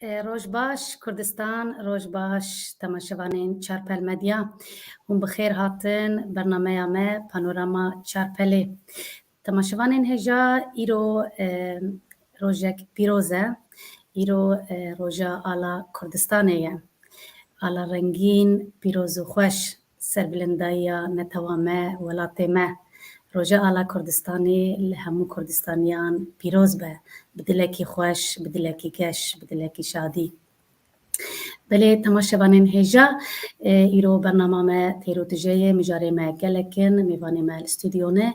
روج باش كردستان روج باش تماشوانین چارپل مدیا هم بخیر هاتن برنامه ما پانوراما چارپلی تماشوانین هجا ایرو روژک پیروزه ایرو روژا آلا کردستانیه آلا رنگین پیروز و خوش سربلندایی نتوامه ولاتمه روژا آلا کردستانی لهمو کردستانیان پیروز به بدلکی خوش بدلکی کش بدلکی شادی بله تماشاوانین هجا ایرو برنامه ما تیرو تجایه مجاره ما گلکن میوانی ما الاستودیونه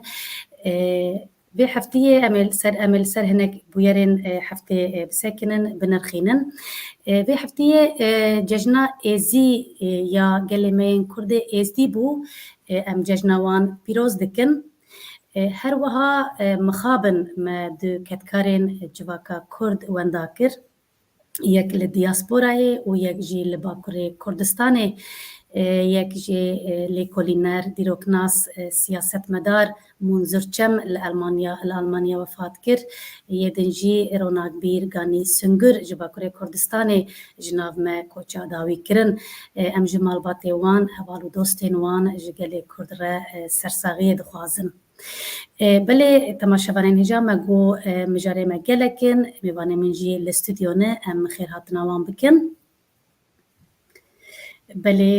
به هفته امل سر هناك بويرين هفته بسكنن بنرخينن به هفته ججنا ازي يا قلمين كرد ازدي بو ام ججنوان بيروز دكن هر وها مخابن ما دو كتكارين جواكا كرد وانداكر یک لدیاسپورای و یک جی لباکوری کردستانه یک جی لیکولینر دیروکناس سیاست مدار منظرچم لألمانیا وفات کر یدنجی روناق بیر گانی سنگر جباکوری کردستانه جناب ما کوچا داوی کرن ام جمال باتی وان حوالو دوستین وان جگل کرد را سرساغی دخوازن بله تماشاوانین هجا مگو مجاره مگلکن میوانه منجی الاستودیونه ام خیر هاتنا وان بکن بله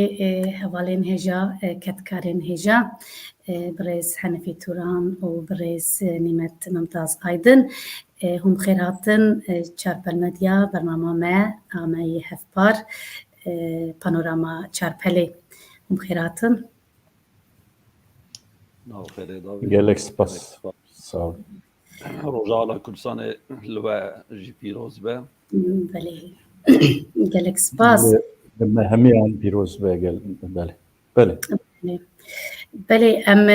حوالین هجا کتکارین هجا برز حنفی توران و برز نیمت ممتاز آیدن هم خیر هاتن چارپل مدیا برنامه ما آمای هفپار پانوراما چارپلی هم خیر هاتن gelek spas sağ ol. Rojala Kurdistan ve Jipiroz be. بله gelek spas همیان پیروز به گل بله بله بله ام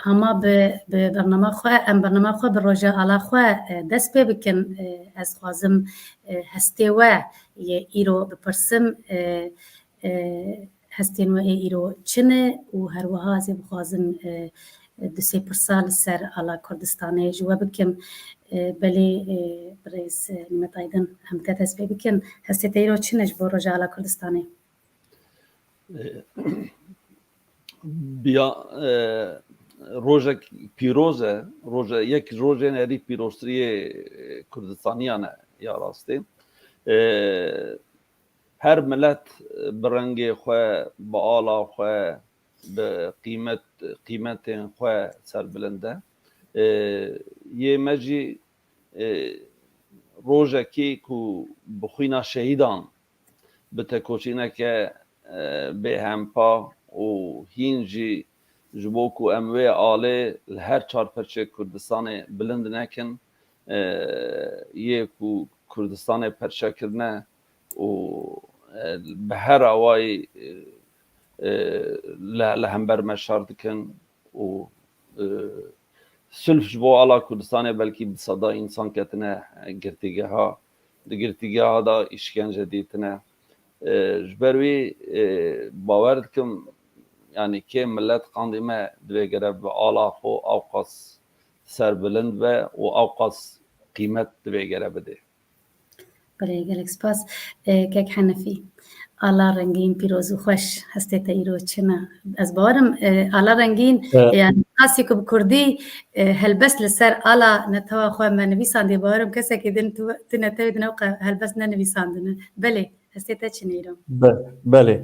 هما به برنامه خو به روژه علا خو دست پی بکن از خوازم هسته و ایرو بپرسم هستین و ایرو چنه و هر وها از بخوازم دو سه پرسال سر علا کردستانه جواب بکم بله برز نمت ایدن هم دست پی بکن هسته ایرو چنه جبو روژه علا کردستانه بیا روژه پیروزه روژه یک روژه نری پیروزتری کردستانیانه یا راستی هر ملت برنگ خواه با آلا خواه به قیمت خواه سر بلنده یه مجی روژه کی کو بخوینا شهیدان به تکوچینه که به همپا و هینجی جبوکو اموه آله هر چار پرچه کردستان بلند نکن یه کو کردستان پرچه کرنه و به هر آوای لهمبر مشار دکن و سلف جبو آلا کردستان بلکی بصدا انسان کتنه گرتیگه ها دا اشکنجه دیتنه جبروی باور دکم yani ki millet kandime dve gere be ala xo avqas serbilind ve o avqas kıymet dve gere bede. بله گلک سپاس که حنفی آلا رنگین پیروز و خوش هسته ایرو چنا از باورم آلا رنگین یعنی خاصی که بکردی هلبس لسر آلا نتوا خواه من نویساندی باورم کسی که دن تو نتوی دنوقع هلبس ننویساندنه بله هسته چنا ایرو بله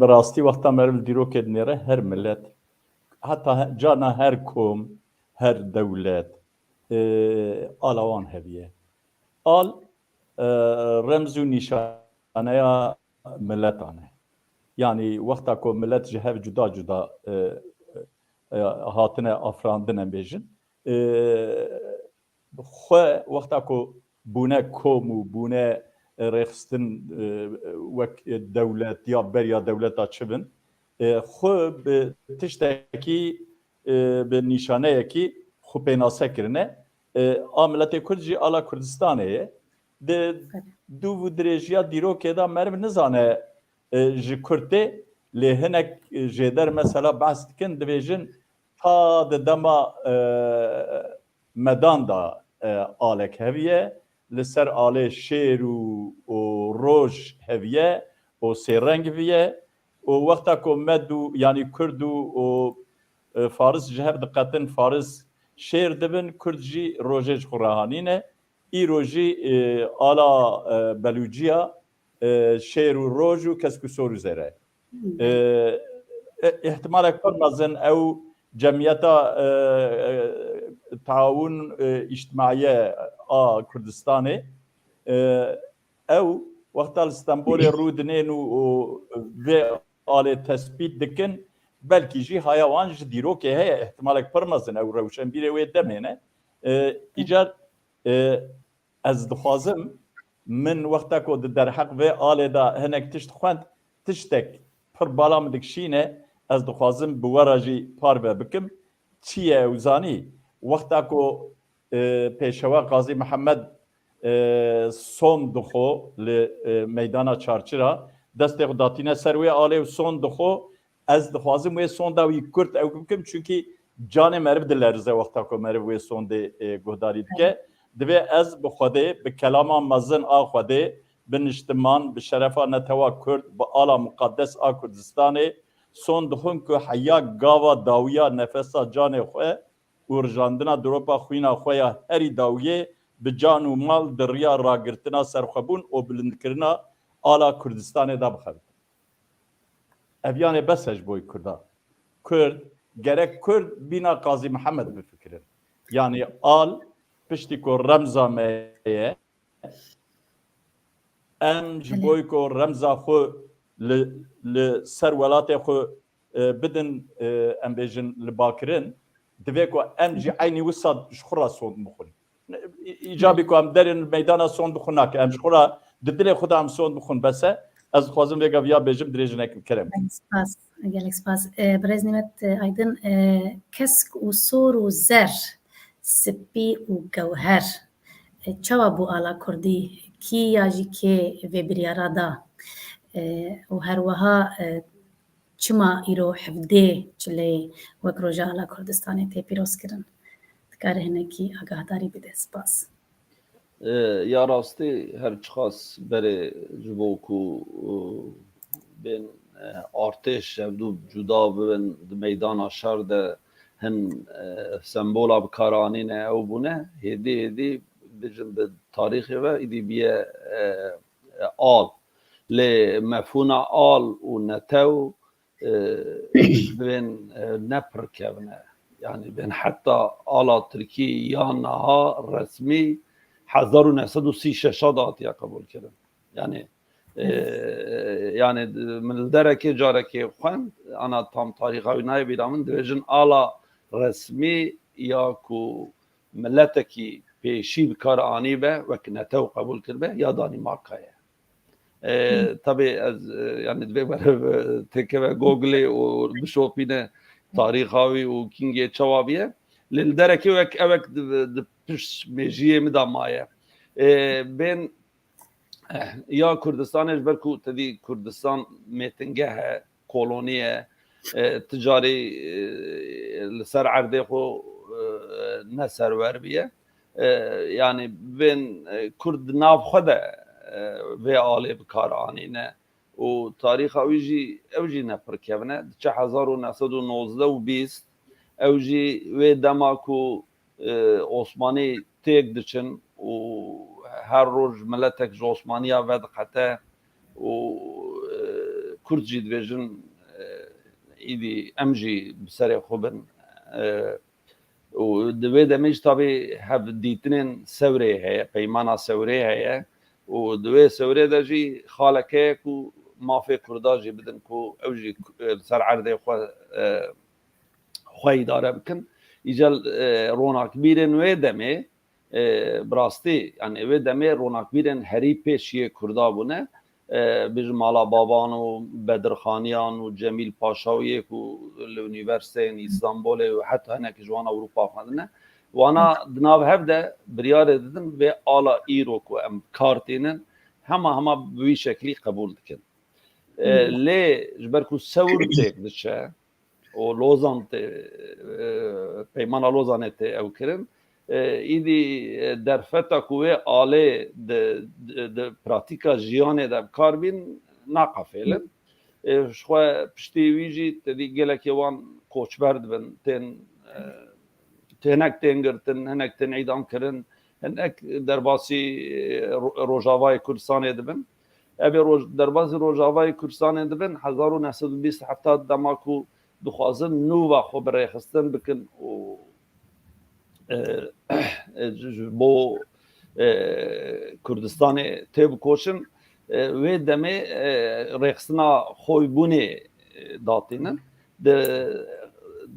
براستی وقتا مرل دیرو کدنیره هر ملت حتی جانا هر کوم هر دولت آلوان هبیه آل رمز و نشانه ملتانه یعنی وقتا که ملت جهو جدا جدا هاتنه افراندنه بیجن خواه وقتا که بونه کوم و بونه رخصتن وک دولت یا بریا دولت چبن خو به تشتکی به نشانه کی خو پیناسه کرنه عملت کردی آلا کردستانه ده دو و درجیا دیرو که دا مرم نزانه جکرته لهنک جدر مثلا بحث کن دویجن تا دما مدان دا آلک هویه لسر آله شیر و روش هویه و سرنگ ویه و وقتا که مدو یعنی کرد و فارس جهر دقتن فارس شیر دبن کرد جی روژه خورهانینه ای روژی آلا بلوجیا شیر و روژ و کسکو سورو زره احتمال اکبر مزن او جمعیتا تعاون اجتماعی کردستانه او وقت استانبول رودنین و آل تثبیت دکن بلکی جی حیوان جی دیرو که هی احتمال اکبر مزن او روشن بیره و دمینه ایجاد از دخوازم من وقتا که در حق و آل دا هنک تشت خوند تشتک پر بالا مدکشینه از دخوازم بوراجی پار بکم چیه وزانی وقتا که پیشوا قاضی محمد سون دخو لمیدان چارچرا دست داتینه سروی آله و سون دخو از دخوازم و سون داوی کرد او بکم چونکی جان مرب دلرزه وقتا که مرب و سون ده گهداری که دوی از بخوده به کلام مزن آخوده به نشتمان به شرفا نتوا کرد با آلا مقدس کردستانه سون دخون که حیا گاوا داویا نفسا جان خواه و رجاندنا دروپا خوینا خواه هری داویه به جان و مال دریا راگرتنا سرخبون و بلندکرنا آلا کردستانه دا بخواه اویانه بسش بوی کرده کرد gerek کرد بینا قاضی محمد بفکرن یعنی آل پشتی که رمزا میه ام جبوی که رمزا خو لسر ولات خو بدن ام بیجن لباکرین دوی که ام جی عینی وسط شخورا سون بخون ایجابی که ام درین میدان سون بخون نکه ام شخورا دل خدا ام سون بخون بسه از خوازم بگم یا بیجم دریجنه کرم Gelek spas. Brez nimet aydın kesk u sor u zer سپی و گوهر چوا بو آلا کردی کی یاجی که وی بریارا دا و هر وها چما ایرو حفده چلی وک روژا آلا کردستانی تی پیروز کرن دکاره هنه کی آگاه داری بده سپاس یا راستی هر چخاص بره جبوکو بین ارتش شبدو جدا ببین میدان شر ده هن سمبولا بکارانینه او بونه هدی بجن به تاریخی و ایدی بیه آل لمفهونا آل و نتو بین نپر کبنه یعنی بین حتی آلا ترکی یا نها رسمی 1936 دات یا قبول کردن yani من درکی جارکی خوند انا tam تاریخی نای بیرامن درجن آلا رسمی یا کو ملتکی پیشی بکار آنی به و کنتو قبول کرده یا دانمارکایه tabii از yani به تکه و گوگلی و بشوپینه تاریخی و کینگی چوابیه للدرکی و اوک پش میجیه مدامایه بین یا کردستانش برکو تدی کردستان میتنگه کولونیه تجاری لسر عرده خو نسرور بیه yani بین کرد ناف خدا و آلی بکارانینه و تاریخ اوجی نپرکبنه چه 1919 و 20 اوجی و دماکو عثمانی تیک دچن و هر روز ملتک عثمانیا ود قطع و کرد جید ویژن ایدی امجی بسر خوبن و دوی دمیج تابی هف دیتنین سوره هیا پیمانا سوره هیا و دوی سوره دا جی خالکه کو مافی کردا جی بدن کو اوجی سر عرده خواهی داره بکن ایجال روناک بیرن وی دمی براستی یعنی وی دمی روناک بیرن هری پیشی کردا بونه بیش مالا بابان و بدرخانیان و جمیل پاشاویه که لونیورسیته استانبول و حتی هنه که جوان اروپا خواندنه وانا دناب هفته بریاره دادن و آلا ایرو که ام کارتینن همه بوی شکلی قبول دکن لی جبرکو سور تیک دشه و لوزان پیمان لوزانه تی او کرن ایدی درفتا کوه آله د پراتیکا جیانه د کاربین ناقافلن شخوا پشتی ویجی تدی گلک یوان کوچبرد بن تنک تنگرتن هنک تن ایدان کرن هنک درباسی روجاوای کردستان دبن ابی درباسی روجاوای کردستان دبن 1927 دماکو دخوازن نو و خبر خستن بکن و بو کردستان تیب کوشن و دمه رخصنا خویبونه داتینن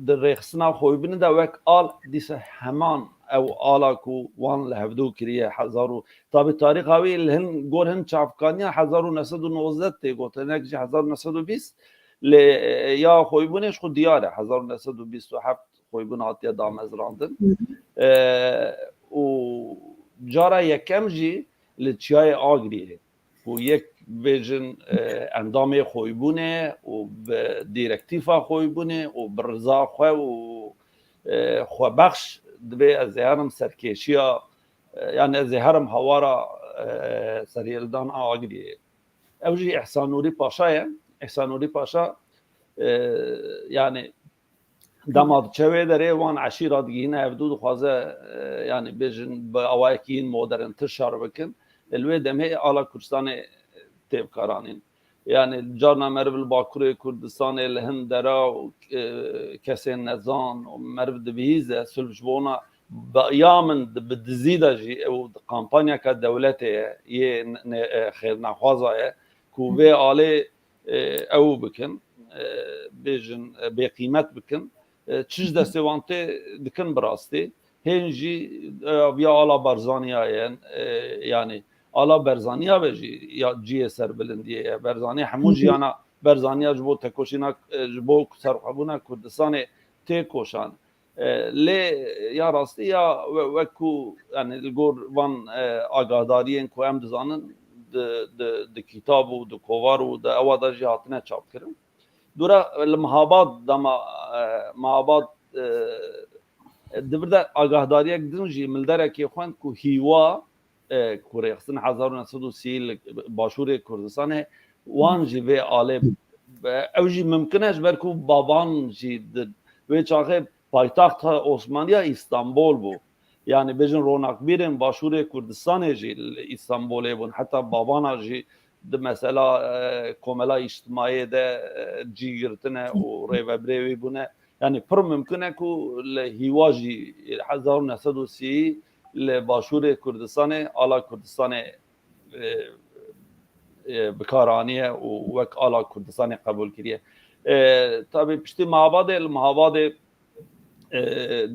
در رخصنا خویبونه دا وک آل دیسه همان او آلا کو وان لهفدو کریه هزارو تابی تاریخ هاوی لهن گور هن چافکانیا 1919 تی گوتن اکجی 1920 یا خویبونش خود دیاره 1927 خویبون آتیا دامزراندن و جارا یکم جی لچیای آگریه و یک ویژن اندام خویبونه و دیرکتیفا خویبونه و برزا خواه و خواه بخش دبی از هرم سرکشیا یعنی از هرم هوارا سریلدان آگریه اوجی احسان نوری پاشایه احسان نوری پاشا yani damad çeve dere wan aşirat giyine evdud xwaze yani bejin bi awayekîn modern tişar bikin elwê demê ala Kurdistanê têvkaranîn yani carna meriv li Bakurê Kurdistanê li hin dera kesên nezan meriv dibihîze sulh ji bona ya min bi dizî de jî ew kampanyaka dewletê ye xêrnexwaza ye ku vê alê ew bikin bêjin bêqîmet bikin çiş destêvantê dikin bi rastî hên jî ya ala Barzaniya ye yani ala Berzaniya ve jî ya ciyê serbilindiyê ye Berzaniya hemû jiyana Berzaniya ji bo tekoşîna ji bo serxwebûna Kurdistanê tê koşan lê ya rastî ya wekû yani li gor van agadariyên ku em dizanin di kîtab û di kovar û di ewa de jî hatine çapkirin dura li Mehabad dema Mehabad dibir de agadariyek din jî milderekê xwend ku hîwa ku rêxistin 1930 li Başûrê Kurdistanê wan jî vê alê ew jî mimkin e ji ber ku baban jî wê çaxê paytaxta Osmaniya İstanbul bû yani bêjin ronaqbîrên Başûrê Kurdistanê jî li İstanbolê bûn heta babana jî di mesela komela îjtimaiyê de cî girtine û rêveberê wî bûne yani pir mimkin e ku li hîwa jî 1930 li Başûrê Kurdistanê ala Kurdistanê bikaranîye û wek ala Kurdistanê qebûl kiriye tabii piştî Mehabadê li Mehabadê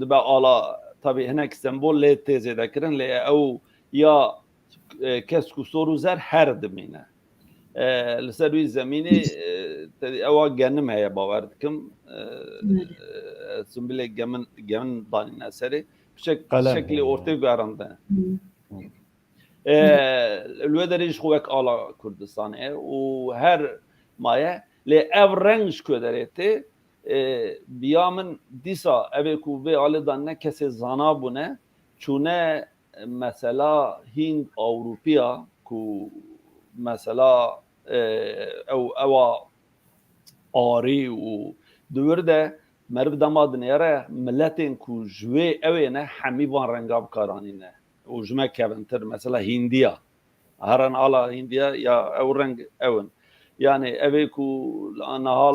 dibe ala tabii hinek sembol lê têzê dekirin lê ew ya kes ku sor û zer her dimîne li ser wî zemînê ewa genim heye bawer dikim simbilê gemin danîne serê şeklê ortê guherandine li wê derê jî xwe wek ala Kurdistanê û her maye lê ev reng ji ku derê tê biya min dîsa evê ku vê alê danîne kesê zana bûne çûne mesela Hînd Awropiya ku mesela ewa arî û diwir de meriv dema dinêre milletên ku ji wê evê ne hemî van renga bikaranîne û ji me kevintir mesela Hîndiya herin ala Hîndiya ya ew reng ewin yani evê ku niha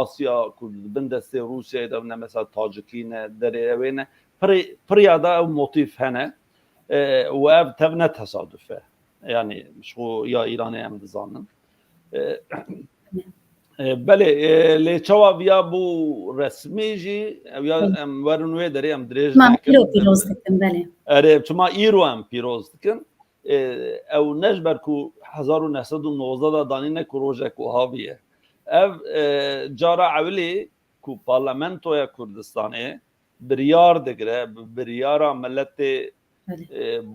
Asya ku bin destê Rûsyayê de ne mesela Tacikî ne derê evê ne pirya da ew motif hene û ev tev ne tesadüf e yani şu ya İranê em dizanin belê lê çawa ya bû resmî jî ya em werin wê derê em dirêj nekin pîroz dikin belê erê çima îro em pîroz dikin ew ne ji ber ku 1919 da danîne ku rojek wiha bûye ev cara ewlê ku Parlamentoya Kurdistanê biryar digire biryara milletê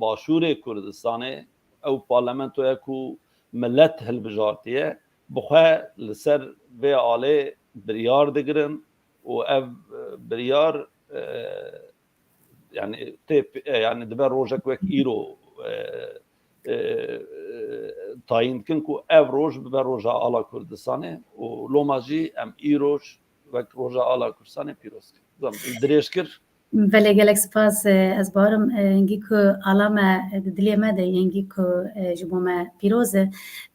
Başûrê Kurdistanê ew parlamentoya ku millet hilbijartiye bixwe li ser vê alê biryar digirin û ev biryar yani yani dibe rojek wek îro tayin kin ku ev roj bibe roja ala Kurdistanê û loma jî em îroj wek roja ala Kurdistanê pîroz kir. Dirêj kir Belê gelek spas ez barim hingî ku ala me di dilê me de hingî ku ji bo me pîroz e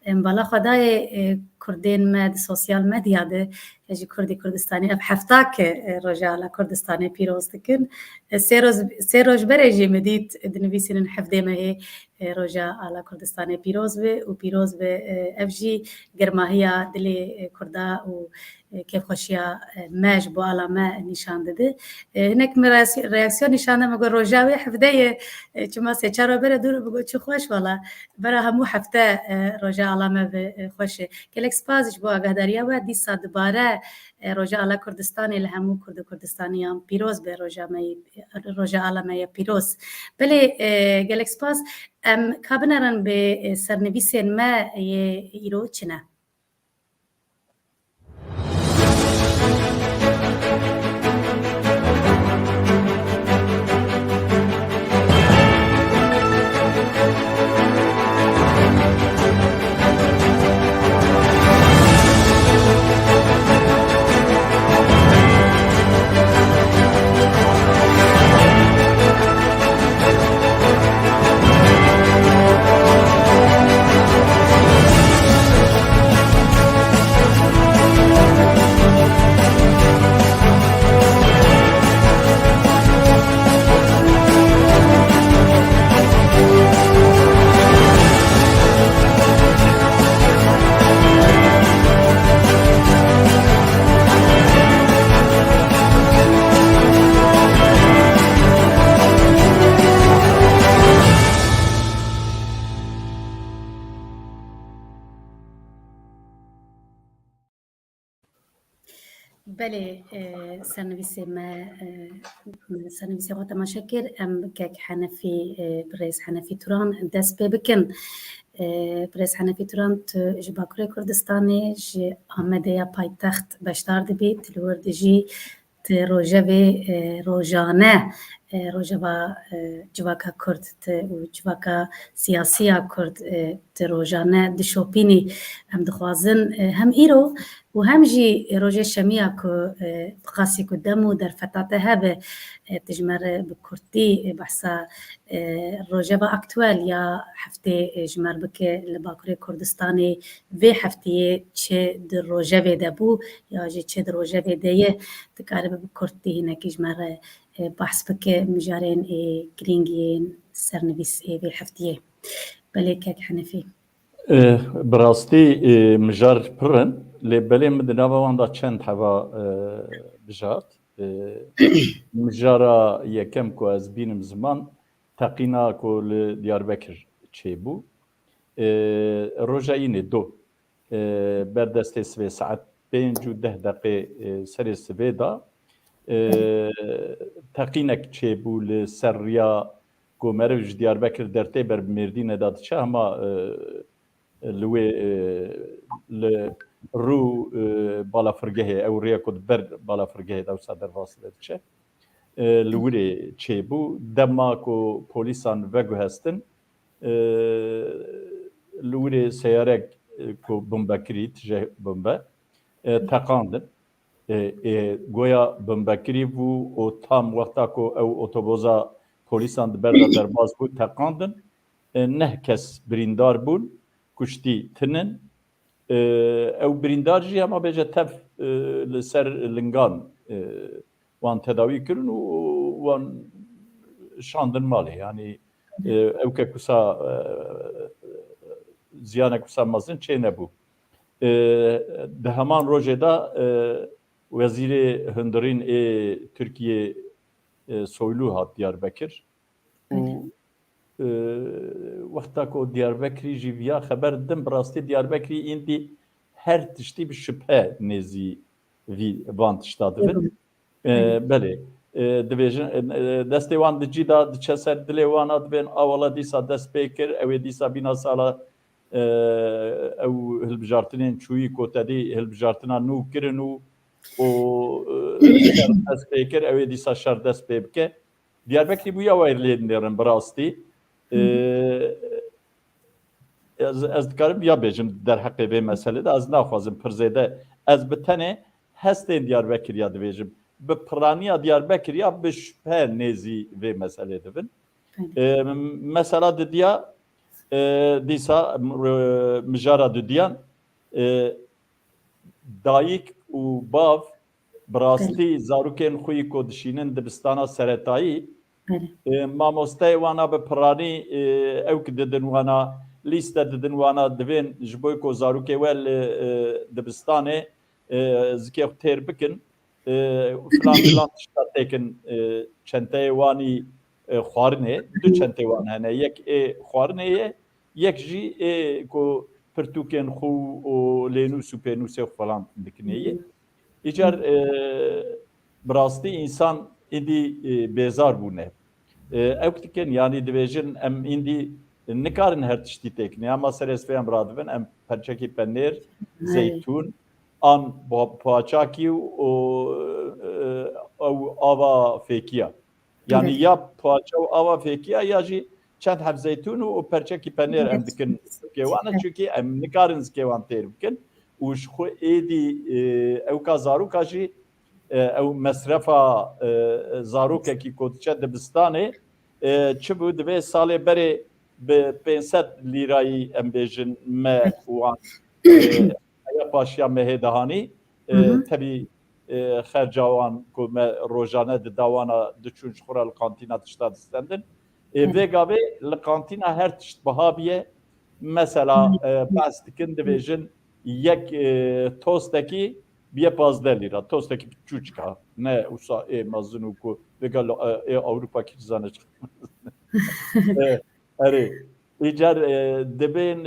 bala xwedayê Kurdên me di sosyal medya de ji Kurdî Kurdistanê ev heftakê roja ala Kurdistanê pîroz dikin. Sê roj berê jî me dît dinivîsînin hevdê me hê roja ala Kurdistanê pîroz be û pîroz be ev jî germahiya dilê Kurda û kêfxweşiya me ji bo ala me nîşan dide. Hinek me reaksiyon nîşan de me got roja wê hevdeyê çima sê çar bere dûr me got çi xweş wala bera hemû hefte roja ala me ve xweş e. Gelek spas ji bo agahdariya we dîsa dibare roja ala Kurdistanê li hemû Kurd û Kurdistaniyan pîroz be roja ala me ye pîroz. Belê gelek spas em kabinaran bê sernivîsên me yê îro çi ne? Belê sernivîsê me sernivîsê xwe temaşe kir em kek Henefî Birêz Henefî Turan dest pê bikin. Birêz Henefî Turan tu ji Bakurê Kurdistanê ji Amedya paytext beşdar dibî tu li wir dijî ti rojevê rojane rojeva civaka Kurd û civaka siyasiya Kurd ti rojane dişopînî em dixwazin hem îro û hem jî rojê şemiya ku qasî ku dem û derfeta te hebe tu ji me re bi Kurdî behsa rojeva aktûel ya heftê ji me re bike li Bakurê Kurdistanê vê hefteyê çi di rojevê de bû ya jî çi di rojevê de ye dikaribe bi Kurdî hinekî ji me re behs bike mijarên girîngiyên sernivîsê vê hefteyê. Belê kek Henefî. Bi rastî mijar pirin lê belê min di nava wan da çend heva bijart. Mijara yekem ku ez bînim ziman teqîna ku li Diyarbekir çêbû. Roja înê do berdestê sivê saet 5 û 10 deqê serê sivê da teqînek çêbû li ser riya ku meriv ji Diyarbekir dertê ber bi Mêrdînê da diçe hema li wê li rû balafirgehê ew rêya ku ber balafirgehê dewsa dervasî de diçe li wirê çêbû dema ku polîsan veguhestin li wirê seyarek ku bombekirî tije bombe teqandin goya bombekirî bû û tam wexta ku ew otoboza polîsan di ber da derbas bû teqandin neh kes birîndar bûn kuştî tinin ew birîndar jî hema bêje tev li ser lingan wan tedawî kirin û wan şandin malê yanî ew ke kusa ziyanek kusa mezin çê nebû. Di heman rojê da Wezîrê Hundirîn ê Tirkiye Soylu hat Diyarbekir û wexta ku Diyarbekirî jî viya xeber din bi rastî Diyarbekirî îndî her tiştî bi şüphe nêzî vî van tişta dibin. Belê dibêjin destê wan di cî da diçe ser dilê wan a dibên awala dîsa dest pê kir ew ê dîsa bîna sala ew hilbijartinên çûyî kotedî hilbijartina nû kirin û dest pê kir ew ê dîsa şer dest pê bike Diyarbakır bu ya verilendiririm براستی از دکارم یا بیجم در حق به مسئله ده از نخوازم پرزیده از بتنه هستین دیاربکر یا دویجم به پرانی دیاربکر یا به شبه نزی به مسئله دبن مثلا دیا دیسا مجارا دیان دایک و باف براستی زاروکن خوی کودشینن دبستانا سرطایی مامۆستای وانا بە پڕانی ئەو دەدن وانا لیستە دەدن وانا دەبێن ji بۆی کۆ زاروکێ وە دبستانێ zikê têr bikin filan filan tişta têkin çenteyê wanî xwarinê du çentê wan hene yek ê xwarinê ye yek jî ê ku pirtûkên xû û lênûs û pênûsê falan dikinê ye îcar bi rastî însan êdî bêzar bûne ew dikin yanî dibêjin em îndî nikarin her tiştî têkinê ama serêsvêyan radibin em perçekî penêr zeytûn an poğaçakî û ew ava fêkiya yanî ya poğaça û ava fêkiya ya jî çend hev zeytûn û perçekî penêr em dikin zikê wan çûkî em nikarin zikê wan têr bikin û ji xwe êdî ew ka zaroka jî ew mesrefa zarokekî kodiçe dibistanê çi bû divê salê berê bi 500 lîrayî em bêjin me wan ya paşiya mehê dihanî tevî xerca wan ku me rojane di dawana diçûn ji xwe re li kantîna tişta distendin vê gavê li kantîna her tişt biha biye mesela behs dikin dibêjin yek tostekî biye 15 lîra tostekî çûçka ne wisa ê mezin û ku vegal ê Awropa kî zane erê îcar dibên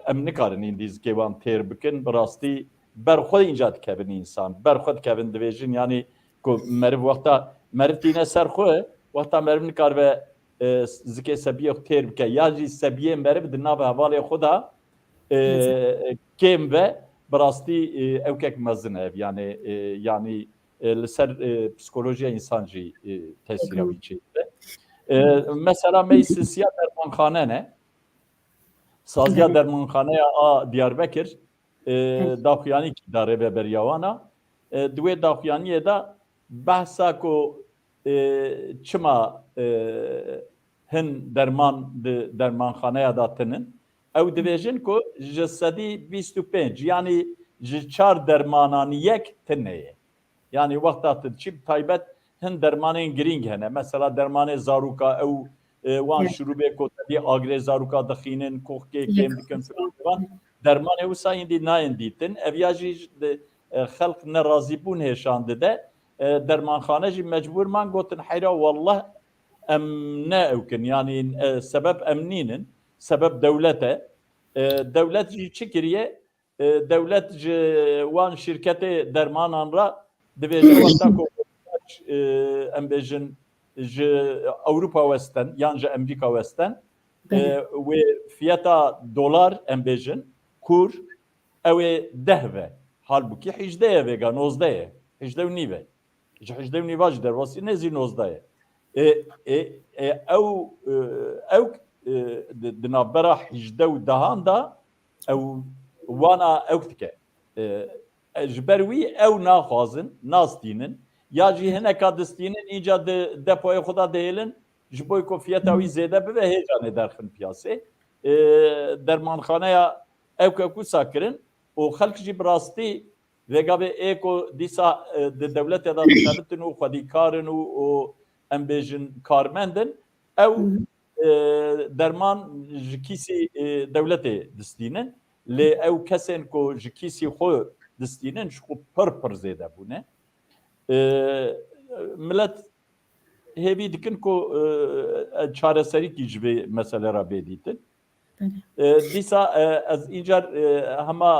em nikarin îndî zikê wan têr bikin bi rastî berxwe înca dikevin însan berxwe dikevin dibêjin yanî ku meriv wexta meriv tîne ser xwe wexta meriv nikaribe zikê sebiyê xwe têr bike ya jî sebiyê meriv di nav hevalê xwe da kêm ve bi rastî ewkek mezin ev yani yani li ser psikolojiya însan jî tesîra wî çêdibe mesela me silsiya dermanxane ne saziya dermanxaneya a Diyarbekir daxuyanî dare ve beriya wana di wê daxuyaniyê de behsa ku çima hin derman di dermanxaneya da tinin ew dibêjin ku ji sedî 25 yanî ji 4 dermanan yek tineye yani wexta tu çî taybet hin dermanên girîng hene mesela dermanê zaroka ew wan şurûbê kotedî agrê zaroka dixînin koxkê kêm dikin filan dermanê wisa îndî nayên dîtin ev ya jî xelq nerazîbûn hêşan dide dermanxane jî mecbûr man gotin heyra wallah em ne ewkin yanî sebeb em nînin sebeb dewlet e dewlet jî çi kiriye dewlet ji wan şirketê dermanan ra dibêje wexta ku em bêjin ji Awropa westin yan ji Amerîka westin wê fiyata dolar em bêjin kur ew ê 10 ve halbukî 18 ye vêga 19 ye 18 û nîv e ji 18 û nîva ji derwasî nezî 19 ye ew di navbera 18 û dehan da ew wana ew dike ji ber wî ew naxwazin nastînin ya jî hineka distînin înca di depoyê xwe da dihêlin ji bo ku fiyata wî zêde bibe hêjanê derxin piyasê dermanxaneya ew wisa kirin û xelk jî bi rastî vêgavê ê ku dîsa di dewletê da dixebitin û xwedîkarin û em bêjin karmendin ew derman ji kîsî dewletê distînin lê ew kesên ku ji kîsî xwe distînin ji xwe pir zêde bûne millet hêvî dikin ku çareserîkî ji vê mesele ra bêdîtin dîsa ez încar hema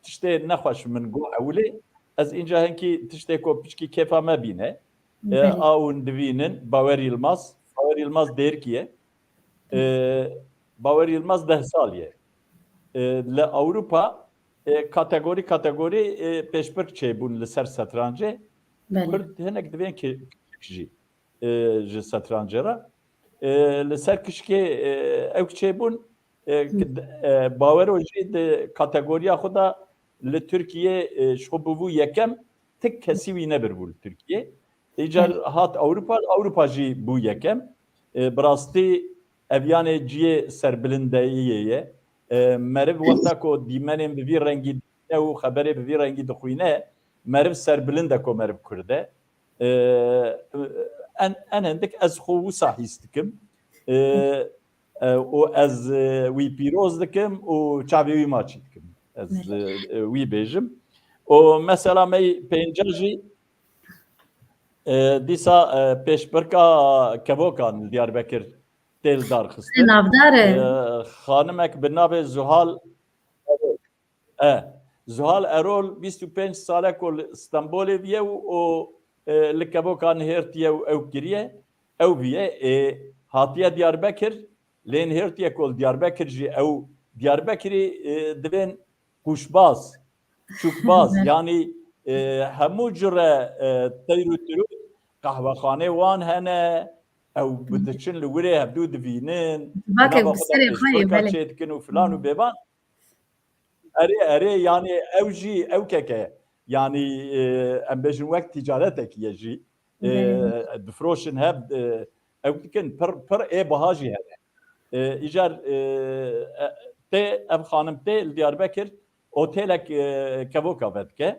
tiştê nexweş min got ewlê ez înca hinkî tiştê ku piçkî kêfa me bîne a hûn divînin Bawer Yılmaz Dêrkiye Bawer Yılmaz 10 sal ye li Awropa kategorî pêşbirk çêbûn li ser setrancê Kurd hinek divên jî ji setranjera li ser kişkê ew çêbûn bawero jî di kategoriya xwe da li Tirkiye ji xwe bûbû yekem tik kesî wî nebirbû li Tirkiye. Îcar hat Ewropa jî bû yekem. Bi rastî ev yanê ciyê serbilindeyiyê ye. Meriv wexta ku dîmenên bi vî rengî dîne û xeberê bi vî rengî dixwîne, meriv serbilind e ku meriv Kurd e. En hendik ez xwe wisa hîs dikim. û ez wî pîroz dikim û çavê wî maçî dikim. Ez wî bêjim. û mesela me pênca jî dîsa pêşbirka kevokan li Diyarbekir têl darxistin. Navdar e. Xanimek bi navê Zuhal Erol 25 salek û li Stenbolê diye û li kevokan hêrtiye û ew kiriye. Ew viye hatiye Diyarbekir lên hêrtiye ku Diyarbekir jî ew Diyarbekirî dibên kuşbaz, çûkbaz yanî hemû cure teyr û tirû qehwexanê wan hene ew bi diçin li wirê hevdû divînin çê dikin û filan û bêvan erê yanî ew jî ew keke yanî em bêjin wek tîcaretekî ye jî difroşin hev ew dikin pir êbiha jî hene. Îcar tê ev xanim tê li Diyarbekir otelek kevoka vedike.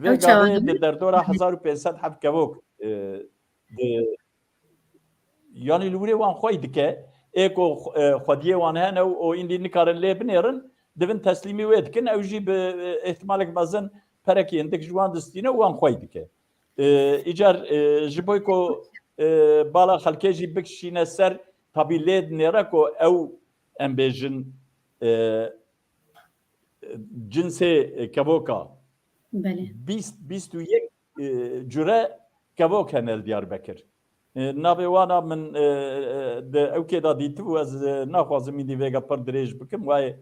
Vê gavê di derdora 1500 hev kevok yanî li wirê wan xwe dike ê ku xwediyê wan hene û îndî nikarin lê binêrin divin teslîmî wê dikin ew jî bi ihtimalek mezin perekî hindik ji wan distîne û wan xwe dike. Îcar ji bo ku bala xelkê jî bikişîne ser tabî lê dinêre ku ew em bêjin cinsê kevoka 21 cure kevok hene li Diyarbekir. Navê wana min di ewkê da dîtibû ez naxwazim îdî vêga pir dirêj bikim wayê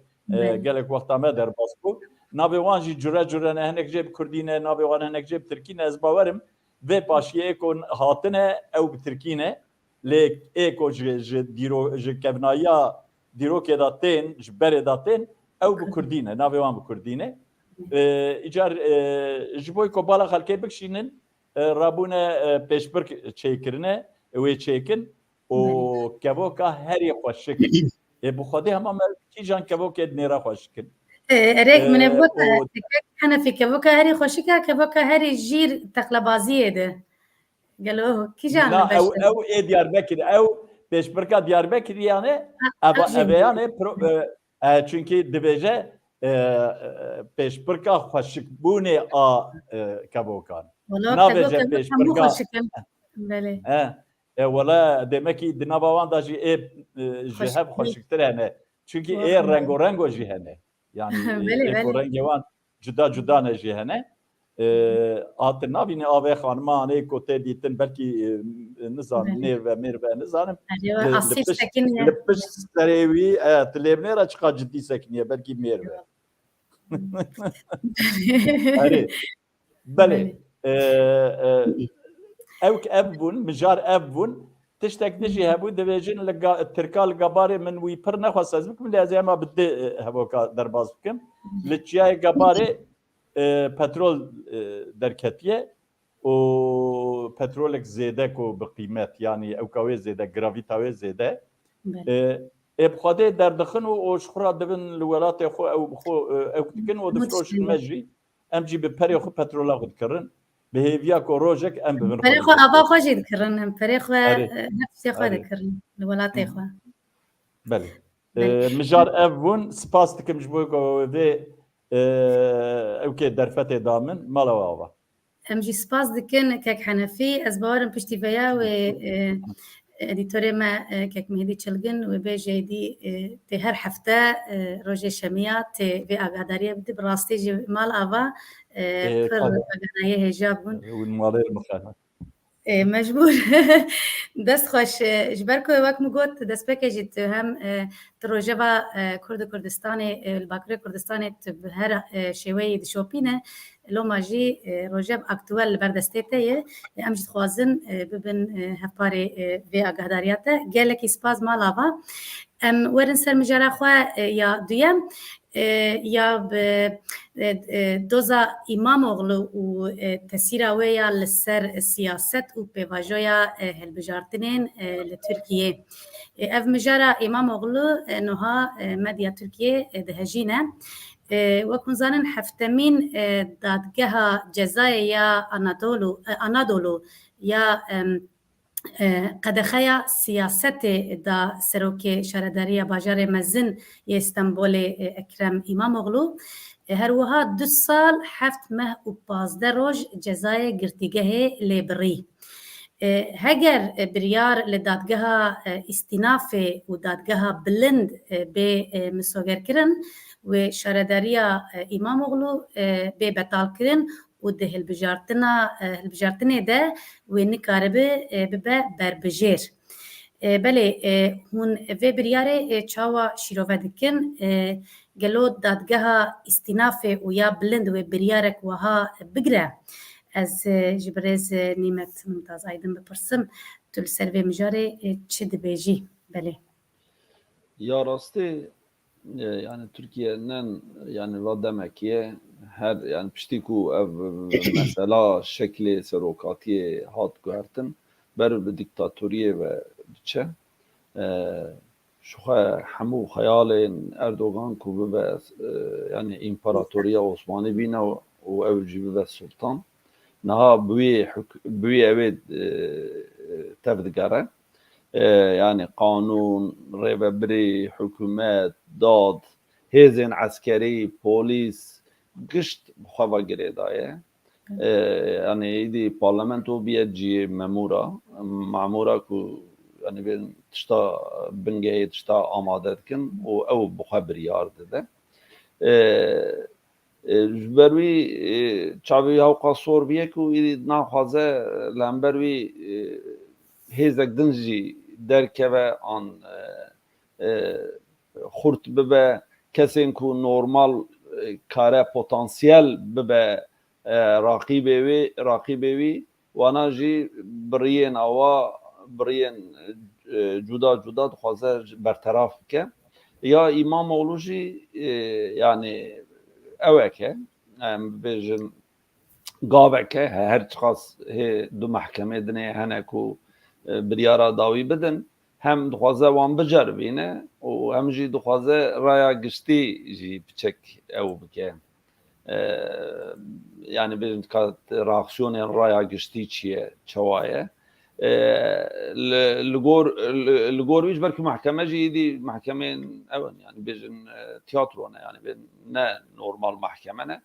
gelek wexta me derbas bû. Navê wan jî cure ne hinek jê bi Kurdî ne navê wan hinek jê bi Tirkî ne ez bawerim vê paşiyê ku hatine ew bi Tirkî ne lê ê ku ji kevnayiya dîrokê da tên ji berê da tên ew bi Kurdî ne navê wan bi Kurdî ne. Îcar ji bo ku bala xelkê bikişînin rabûne pêşbirk çêkirine wê çêkin û kevoka herî xweşik ê bi Xwedê hema me kîjan kevokê nêra xweşikin. Erêk min ê got henefê kevoka herî xweşik e kevoka herî jîr teqlebaziyê de. Gelo kîjan ew ê Diyarbekir ew pêşbirka Diyarbekirî yani ev yani çünkü dibêje pêşbirka xweşikbûnê a kevokan. Nabêje pêşbirka wela demekî di nava wan da jî ê ji hev xweşiktir hene. Çünkü ê rengorengo jî hene. Yani rengê wan cuda ne jî hene. Hatin nabîne avê xanima anê ku tê dîtin belkî nizanim nêr ve mêr ve nizanim li pişt serê wî tilêbnêra çiqa ciddî sekiniye belkî mêr ve. Belê ev bûn mijar ev bûn tiştek dijî hebû dibêjin li Tirka li Gebarê min wî pir nexwest ez bikim lê ez ema bi dê hevoka derbas bikim. Li Çiyayê Gebarê petrol derketiye û petrolek zêde ku bi qîmet yanî ewka wê zêde gravîta wê zêde ê bi Xwedê derdixin û oşxura dibin li welatê xwe ew dikin û difroşin me jî em jî bi perê xwe petrola xwe dikirin bi hêviya ku rojek em bibin perê xwe ava xwe jî dikirin em perê xwe nefsê xwe dikirin li welatê xwe. Belê mijar ev bûn spas dikim ji bo ku vê ewkê derfetê da min mala we ava. Em jî spas dikin Kek Henefî ez bawerim piştî veya wê edîtorê me Kek Mehîdî Çilgin wê bêje dî tê her hefte rojê şemiya tê vê agadariye bidî bi rastî jî mal ava pir agadariye hêja bûn. مجبور دست خوش جبركو وقت مقوت دست بكجت هم تروجبا كرد كردستان الباكري كردستان بهر شوي دشوبينه لو ماجي روجب اكتوال بردستيته امجد خوازن ببن هفاري في اگهدارياته گلك سپاز مالاوا ام ورن سر مجرا خوا یا دویم یا دوزا امام اغلو و تسیرا ویا لسر سیاست و پیواجویا هلبجارتنین لترکیه اف مجارا امام اغلو نوها مدیا ترکیه دهجینه وكن زانن حفتمين دادگها جزای یا انادولو یا قدخيا سياسة دا سروك شاردارية باجار مزن يستنبول اكرم امام اغلو هروها 2 سال 7 ماه و 15 روج جزای گرتیگه لبری هگر بریار لدادگها استناف و دادگها بلند به مسوگر کرن و شاردارية امام اغلو به بطال کرن و ده هلبجارتنه ده و نکاربه ببه بربجیر بله هون و بریاره چاوا شیروه دکن گلو دادگاه استناف و یا بلند و بریارک وها بگره از جبرز نیمت ممتاز ایدن بپرسم تل سروه مجاره چه دبیجی بله Ya rastı yani Türkiye'nin yani vademekiye her yani piştiku ev mesela şekli serokatiye hat guartin ber bir diktatoriye ve biçe şu hamu hayalin Erdoğan kubu ve yani imparatoriye Osmanlı bina o evci ve sultan naha büyü evet tevdigare يعني قانون ريبري حكومات ضاد هيزن عسكري بوليس قشت بخوا قريداية يعني دي بارلمانتو بيجي معمورة كو يعني بين تشتا بنجي تشتا آمادتكن او بخوا بريار ده جبروي چاوي هاو قصور بيكو ناخذه لامبروي هیزک دنجی درکه آن خورد ببه کسی کو نورمال کاره پتانسیل ببه راقیبه وی وانا جی برین آوا برین جدا خوازه برطرف که یا امام اولو جی yani اوکه بیجن قابکه هر چخاص دو محکمه دنه هنه کو بریارا داوی بدن هم دخوازه وان بجربینه و هم جی دخوازه رایا گشتی جی بچک او بکه yani bir reaksiyon رایا گشتی چیه چوایه لگور ویش برکی محکمه جی دی محکمه اون yani بیجن تیاترونه yani نه نورمال محکمه نه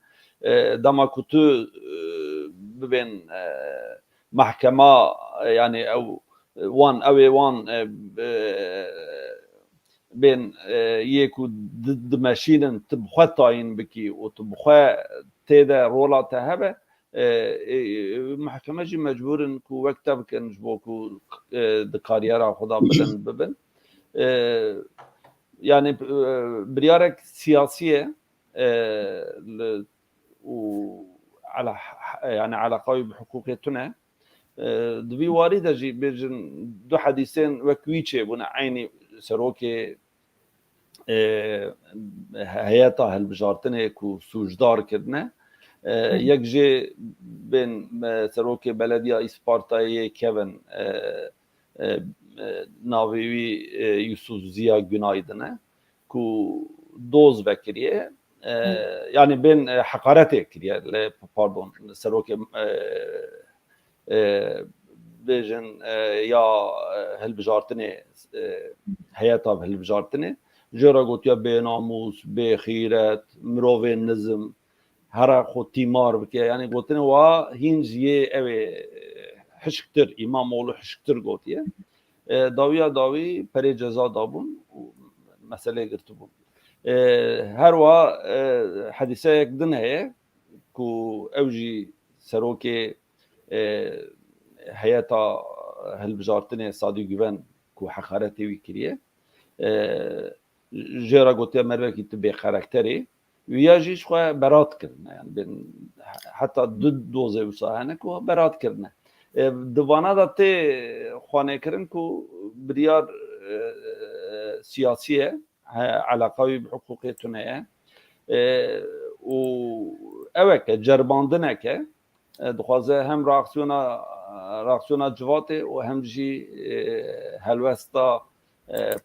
دما کتو ببین محکمه yani وان بين يكو دمشينن تبخوا تاين بكي وتبخوا تيدا رولا تهبه محكمة جي مجبورن كو وقتا بكن جبوكو دكاريرا خدا ببن يعني بريارك سياسية وعلى يعني على قوي بحقوقيتنا دوی وارده جی بیجن دو حدیثین وکویچه بنا عینی سروکه هیئتا هلبجارتنه کو سوجدار کردنه یک جی بین سروکه بلدیا اسپارتای کون ناویوی یوسف زیا گناydınه کو دوز وکریه yani بین حقارته کریه pardon سروکه بیجن یا هلبجارتنه هیئتا هلبجارتنه جرا گوتیا به ناموس به خیرت مروه نظم هر خود تیمار بکه یعنی گوتنه و هینجیه اوه حشکتر امام اولو حشکتر گوتیه داوی پری جزا دابون مسئله گرتو بون هر و حدیثه یک دن هیه کو اوجی سروکه هيئتا هالبجارتني صادي جوان كو حقارتي ويكريه جرا قلت مرة كي تبي خاركتري وياجي شو برات كرنا يعني بين حتى ضد دوزه وصاهنك وبرات كرنا دوانا داتي خوانه كرن كو بريار سياسية علاقة بحقوق تنايا و اوك جرباندنك دخوازه هم راکسیونا جواته و هم جی هلوستا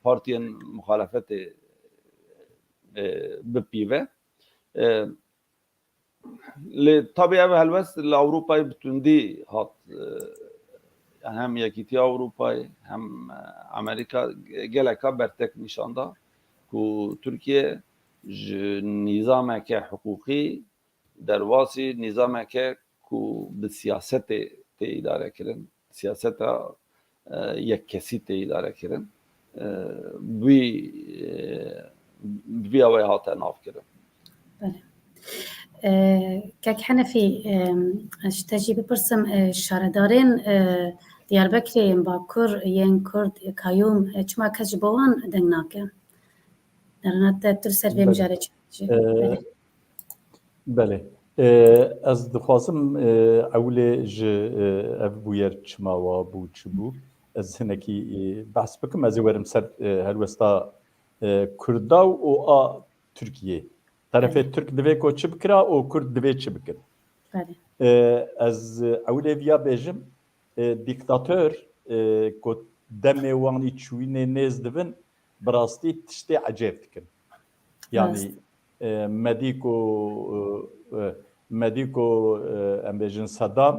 پارتین مخالفت بپیوه طبعا هلوست الاوروپای بتوندی هات هم یکیتی اروپای هم امریکا گلکا برتک نشانده که ترکیه نظام که حقوقی درواسی نظام که به سیاست اداره کردن سیاست یک کسی اداره کردن بی اوی هات ناف کردن. كاك حنفي اشتجي ببرسم شاردارين دياربكر باكر ين كرد كايوم چما كجبوان دنگناكه درنات ترسر بهم جاره بله از دخواستم اولی ج اف بویر چما و بو چبو از هنکی بحث بکم از ورم سر هلوستا کردا و ترکیه طرف ترک دوی کو چه بکرا و کرد دوی چه بکر از اولی ویا بیجم دیکتاتور کو دمی وانی چوینه نیز دوین براستی تشتی عجیب دکن yani مدیکو امبیجن صدام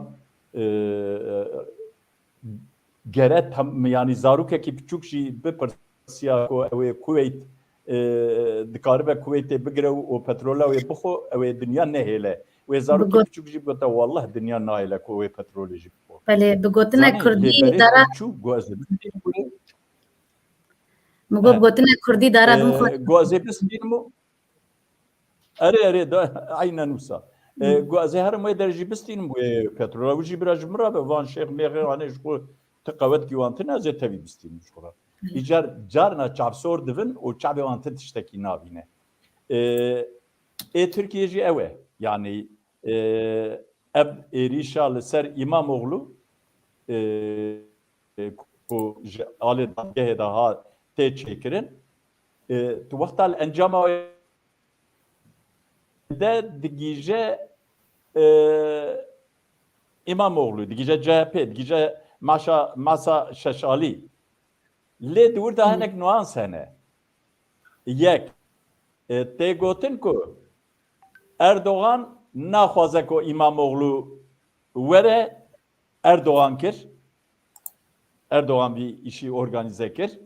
گرت هم yani zaruke ki küçük şey bir Persiya ko ev Kuveyt dikaribe Kuveyt'e bigre o petrola ve bu ev dünya ne hele ve zaruke küçük şey bu da vallahi dünya ne hele ko ve petroloji bu. Bale bugotna Kurdi dara bugotna Kurdi dara bu goze bismillah اره دا عین نوسا گوازه هر ما درجی بستیم بو پترول و جی براج مرا به وان شیخ میگه وانش کو تقوت کی وانت نه از تبی بستیم شورا ایجار جارنا چابسور دون او چاب وانت تشتکی نابینه ترکیه جی اوه yani اب ایریشا لسر İmamoğlu کو آل دگه daha ته çekirin تو وقت الانجام de digice İmamoğlu, digice CHP, digice masa şaşali. Le dur da hanek nuan sene. Yek. Te gotin ku Erdoğan naxwaze ku İmamoğlu vere Erdoğan kir. Erdoğan bir işi organize kir.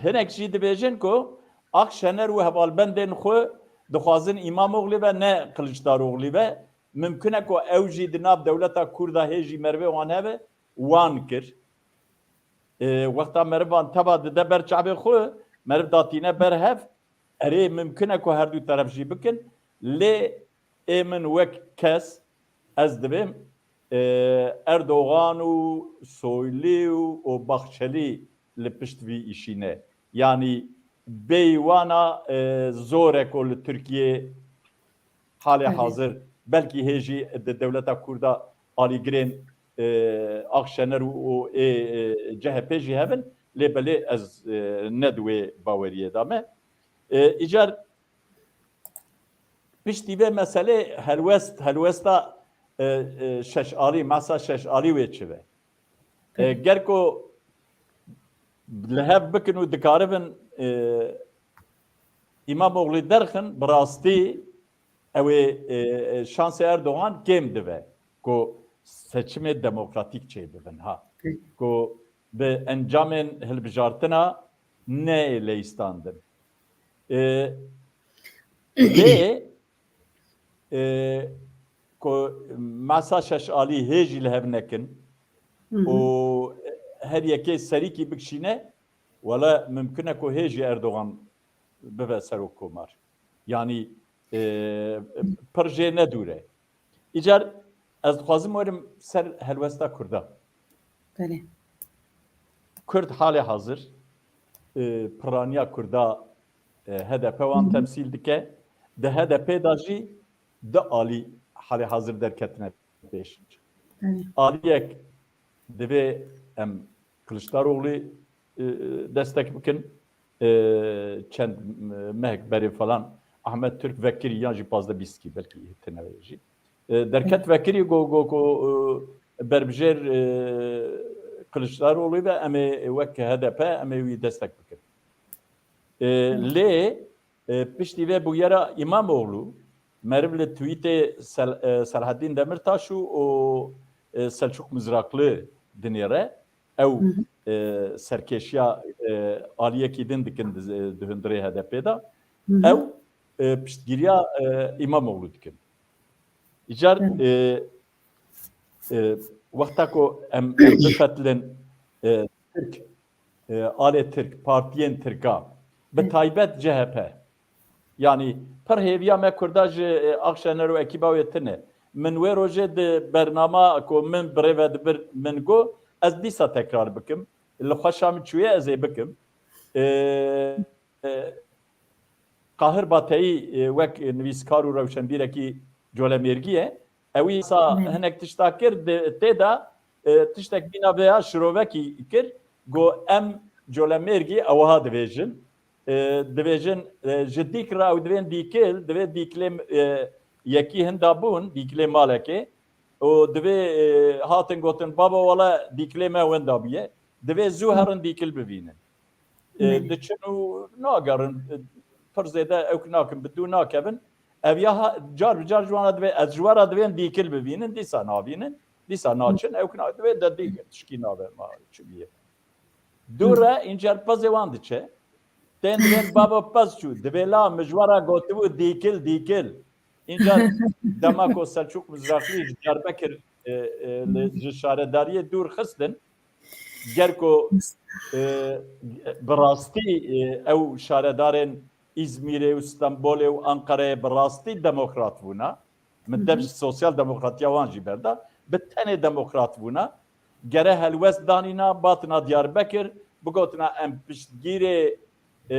Hinek jî dibêjin ku Akşener ve hevalbendên xwe dixwazin İmamoğlu ve ne Kılıçdaroğlu ve mümkün e ku ew jî di nav dewleta Kurda hêjî merivê wan hebe wan kir. Wexta merivan teba dide ber çavê xwe meriv datîne ber hev erê mümkün e ku her du teref jî bikin lê ê min wek kes ez dibêm Erdoğan û Soylu û Baxçelî li pişt vî îşî ne. Yani beywana zorek ol Türkiye hali hazır belki heji de devleta Kurda Ali Gren Akşener o CHP jihevin lebeli az nedwe baweriye dame icar pişti ve mesele helwesta şeşali masa şeşali ve çive gerko lehev bikinu dikaribin İmamoğlu derken birasti ev şansı Erdoğan kem dibe ko seçimi demokratik çeydiben ha ko be encamen hilbijartina ne leystandır ve ko masa şaşali hejil hevnekin o her yeke seriki bikşine valla mümkün ko heji Erdoğan bebe serokomar yani proje ne dure icar Ez dixwazim werim ser helwesta Kurda. بله Kurd halê hazir piraniya Kurda HDP wan temsîl dike. Di HDP da jî di alî halê hazir derketine pêş. بله Aliyek divê em Kılıçdaroğlu destek bikin. Çend mehek berê falan Ahmet Türk vekirî yan jî pazda bîskî belkî tune jî. Derket vekirî go berbijêr Kılıçdaroğlu ve em ê wek HDP em ê wî destek bikin. Lê piştî vê bûyera İmamoğlu meriv li tweetê Selahattin Demirtaş û Selçuk Mızraklı dinêre ew serkêşiya aliyekî din dikin di hundirê HDP da ew piştgiriya İmamoğlu dikin. İcar wexta ku em bifetilin Türk alê Türk partiyên Tirka bi taybet CHP yani per hêviya me Kurda ji Akşener û ekîba wê tune min wê rojê di bernama ku min birêve dibir min got ez dîsa tekrar bikim li xweşa min çûye ez ê bikim Qahir Bateyî wek nivîskar û rewşenbîrekî colemêrgî ye ew îsa hinek tişta kir tê da tiştek bîna vêya şirovekî kir got em colemêrgî ewiha dibêjin dibêjin ji dîkira ew divên dîkil divê dîkilê yekî hinda bûn dîkilê malekê û divê hatin gotin baba wala dîkilê me wenda bûye divê zû herin dîkil bibînin diçin û nagerin pir zêde ew nakin bi dû nakevin ev ya car bi car ji wan re divê ez ji we re divên dîkil bibînin dîsa nabînin dîsa naçin ew divê de dîkil tişkî nabe çi bîye dû re încer pezê wan diçe tên divên baba pez çû divê la mij we re gotibû dîkil dîkil încer dema ku Selçuk Mızraklı ji Diyarbekir ji şaredariyê dûr xistin ger ku bi rastî ew şaredarên İzmirê û Stenbolê û Ankara'yê bi rastî demokrat bûna min dev ji sosyal demokratiya wan jî berda bi tenê demokrat bûna gere helwest danîna batina Diyarbekir bigotina em piştgirê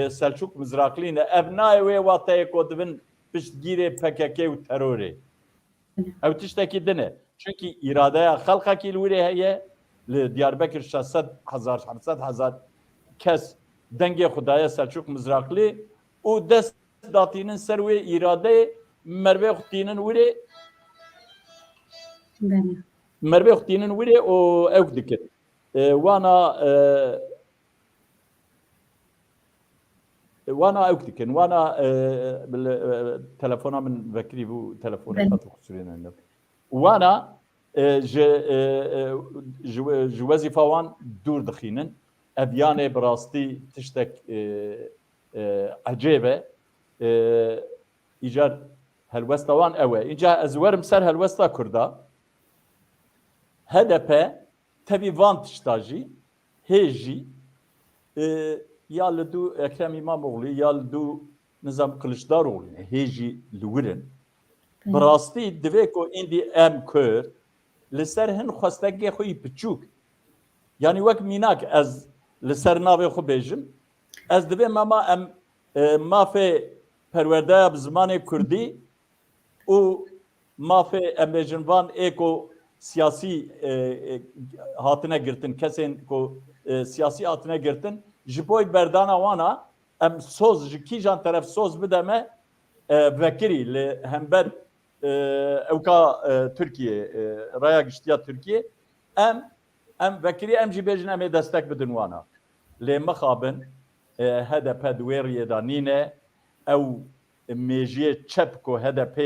Selçuk Mızraklı ne ev nayê wê wateyê ku dibin piştgirê PKK û terorê ew tiştekî din e çünkü îradeya xelqekî li wîrê heye li Diyarbekir 700,000 kes dengê xudaya Selçuk Mızraklı û dest datînin ser wê îradeyê mervê xutînin wîrê mervê xutînin wîrê û ew dikin wana ew dikin wana telefona min vekirî bû telefonê qet xusûrîne wana ji wezîfa wan dûr dixînin ev yanê bi rastî tiştek ecêb e îcar helwesta wan ew e înca ez werim ser helwesta Kurda HDP tevî van tişta jî hê jî ya li dû Ekrem İmamoğlu ya li dû Nizam Kılıçdaroğlu hê jî li wirin bi rastî divê ku îndî em Kurd li ser hin xwestekê xwe yî piçûk yanî wek mînak ez li ser navê xwe bêjim ez divê mema em mafê perwerdeya bi zimanê Kurdî û mafê em bêjin van ê ku siyasî hatine girtin kesên ku siyasî hatine girtin ji bo berdana wana em soz ji kîjan teref soz bideme vekirî li hember ewka Türkiye raya giştiya Türkiye em vekirî em jî bêjin em ê destek bidin wana lê mixabin HDP di wê riyê da nîne ew mêjiyê çep ku HDP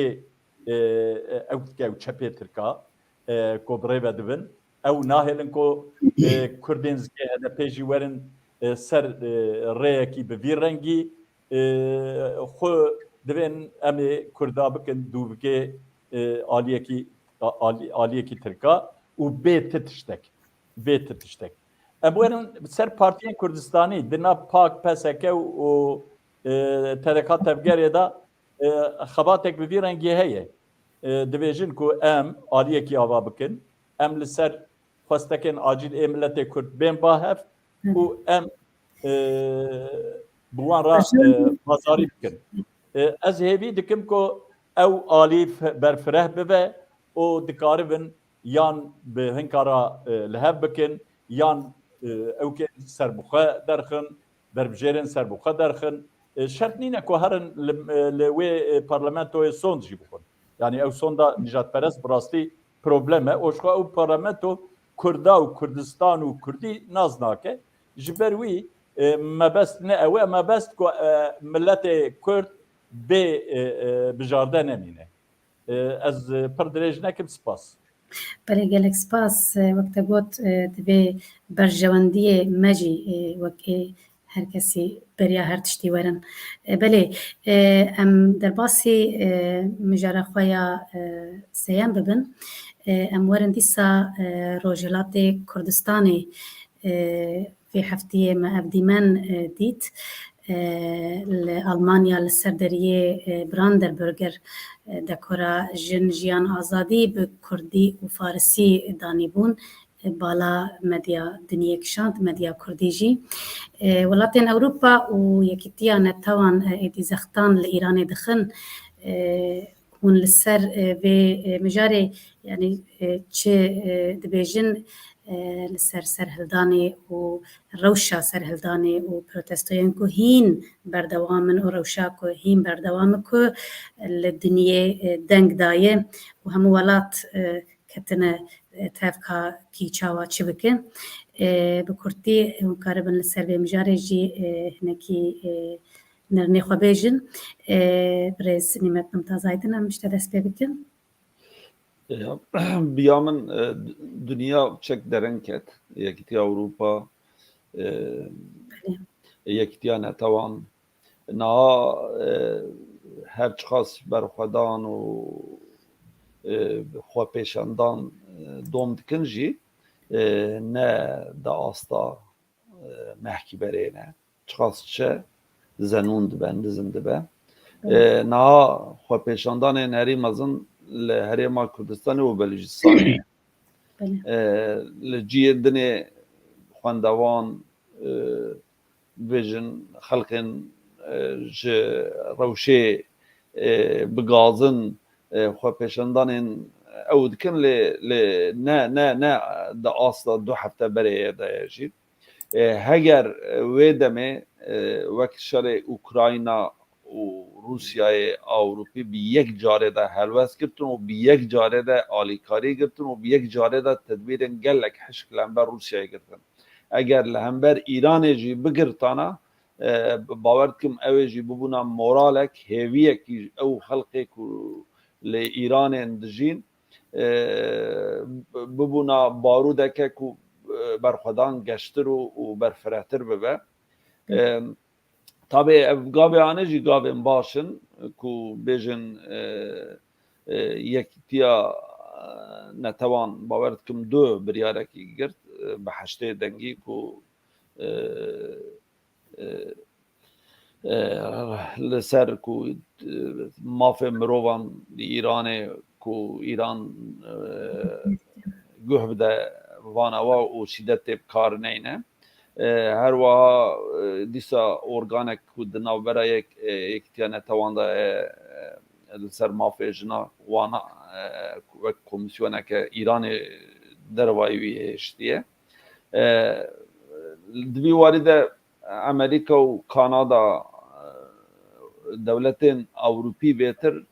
ew dike ew çepê Tirka ku birêve dibin ew nahêlin ku Kurdên zikê HDP jî werin ser rêyekî bi vî rengî xwe divên em ê Kurda bikin dûvigê aliyekî Tirka û bê tiştek em werin ser partiyên Kurdistanî di nav PAK, PSK û TDK tevgerê da xebatek bi vî rengî heye dibêjin ku em aliyekî ava bikin, em li ser xwestekên acîl ê milletê Kurd bên bahev û em bi wan re bazarî bikin. Ez hêvî dikim ku ew alî berfireh bibe û dikaribin yan bi hinkara li hev bikin yan ewkên serbixwe derxin, berbijêrên serbixwe derxin. Şert nîne ku herin li wê parlamentoyê sond jî bixwin. Yani ew sonda nijadperest bi rastî problem e. Oşxa ew parlamento Kurda û Kurdistan û Kurdî naz nake. Ji ber wî mebest ne ew e, mebest ku milletê Kurd bê bijarde nemîne. Ez pir dirêj nekim, spas. بله gelek spas وقت got divê berjewendiyê me jî wek her kesî beriya her tiştî werin. Belê em derbasî mijara xwe ya sêyem bibin. Em werin dîsa Rojhilatê Kurdistanê vê heftiyê me ev dîmen dît. Li Almanya li ser deriyê Brandenburger dekora jin jiyan azadî bi Kurdî û Farsî danîbûn bala medya dinyê kişand, medya Kurdî jî. Welatên Ewropa û Yekîtiya Netewên êdî zextan li Îranê dixin hûn li ser vê mijarê yani çi dibêjin li ser serhildanê û rewşa serhildanê û protestoyên ku hîn berdewam in û rewşa ku hîn berdewam in ku li dinyê deng daye û hemû welat ketine tevka kî çawa çi bikin. Bi Kurdî hûn karibin li ser vê mijarê jî hinekî nirnê xwe bêjin. Birêz Nîmet Mimtaz Aydin em işte dest pê bikin. Biya min dünya çek dereng ket. Yekîtiya Ewropa, Yekîtiya Netewên niha her çiqas berxwedan û xwepêşandan dom dikin jî ne di asta mehkîberê ne. Çiqas çe zenûn dibe, dizin dibe. Niha xwepêşandanên herî mezin li Herêma Kurdistanê û Belûcistanê li ciyê dinê xwendevan bêjin xelkên ji rewşê bigazin xwepêşandanên ew dikin lê ne di asta du hefte berê de jî. Heger wê demê wek şerê Ukrayna û Rusyayê Ewropî bi yek carê de helwest girtin û bi yek carê de alîkarî girtin û bi yek carê de tedbîrên gelek hişk li hember Rusyayê girtin. Eger li hember Îranê jî bigirtana bawer dikim ew ê jî bibûna moralek hêviyekî ew xelkê ku li Îranên dijîn bibûna barûdeke ku berxwedan geştir û berfirehtir bibe. Tabii ev gavê jî gavên baş in ku bêjin Yekîtiya Netewên bawer dikim du biryarekî girt bi heştê dengî ku li ser ku mafê mirovan li Îranê ku Îran guh bide vanawa û şîdetê bikarineyne. Her wiha dîsa organek ku di navbera Yekîtiya Netewên de li ser mafê jina wana wek komisyoneke Îranê dervayî wî hêştiye. Di vî warî de Amerîka û Kanada dewletên Ewropî bêtir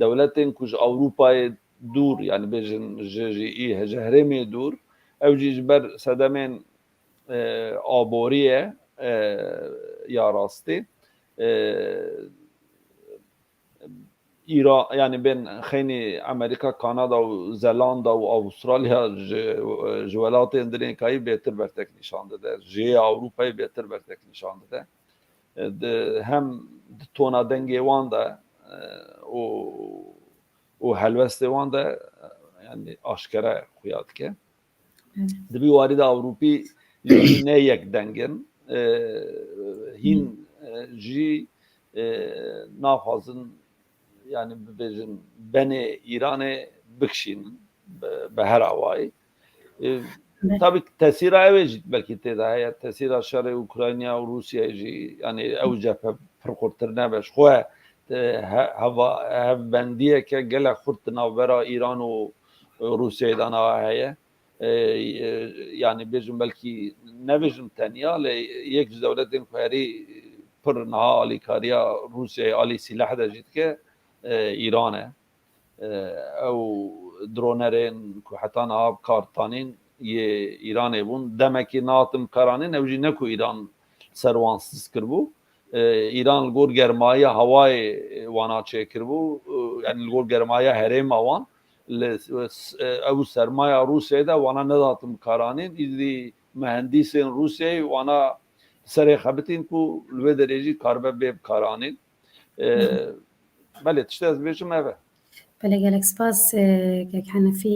dewletên ku ji Ewropayê dûr yani bêjin ji herêmê dûr ew jî ji ber sedemên aboriyê ya rastî İran yani bên xênî Amerîka, Kanada û Zelanda û Avustralya ji welatên dinêkayî bêtir bertek nîşan dide. Ji Ewropayê bêtir bertek nîşan dide. Hem di tona dengê wan de û helwestê wan de yani aşkere xuya dike. Di vî warî de Ewropî ne yek dengin hîn jî naxwazin yani bibêjin benê Îranê bikişînin bi her awayî. Tabii tesîra ew ê jî belkî têda heye, tesîra şerê Ukrayna û Rûsyayê jî yani ew cephe pir xurttir nebe ji xwe hevbendiyeke gelek xurt di navbera Îran û Rûsyayê de heye. Yani bêjim belkî nebêjim teniya lê yek ji dewletên ku herî pir niha alîkariya Rûsyayê alî sîlah de jî dike Îran e. Ew dronerên ku heta niha kartanîn yê Îranê bûn demekî nahatin karanîn ew jî ne ku Îran ser wan siz kirbû. Îran li gor germaya hewayê wana çêkirbû yani li gor germaya herêma wan ew sermaya Rûsyayê de wana nedatin karanîn îdî mühendîsên Rûsyayê wana serê xebitîn ku li vê derê jî karibe bê karanîn. Belê tiştê ez bêjim ev e. بله gelek spas kek Henefî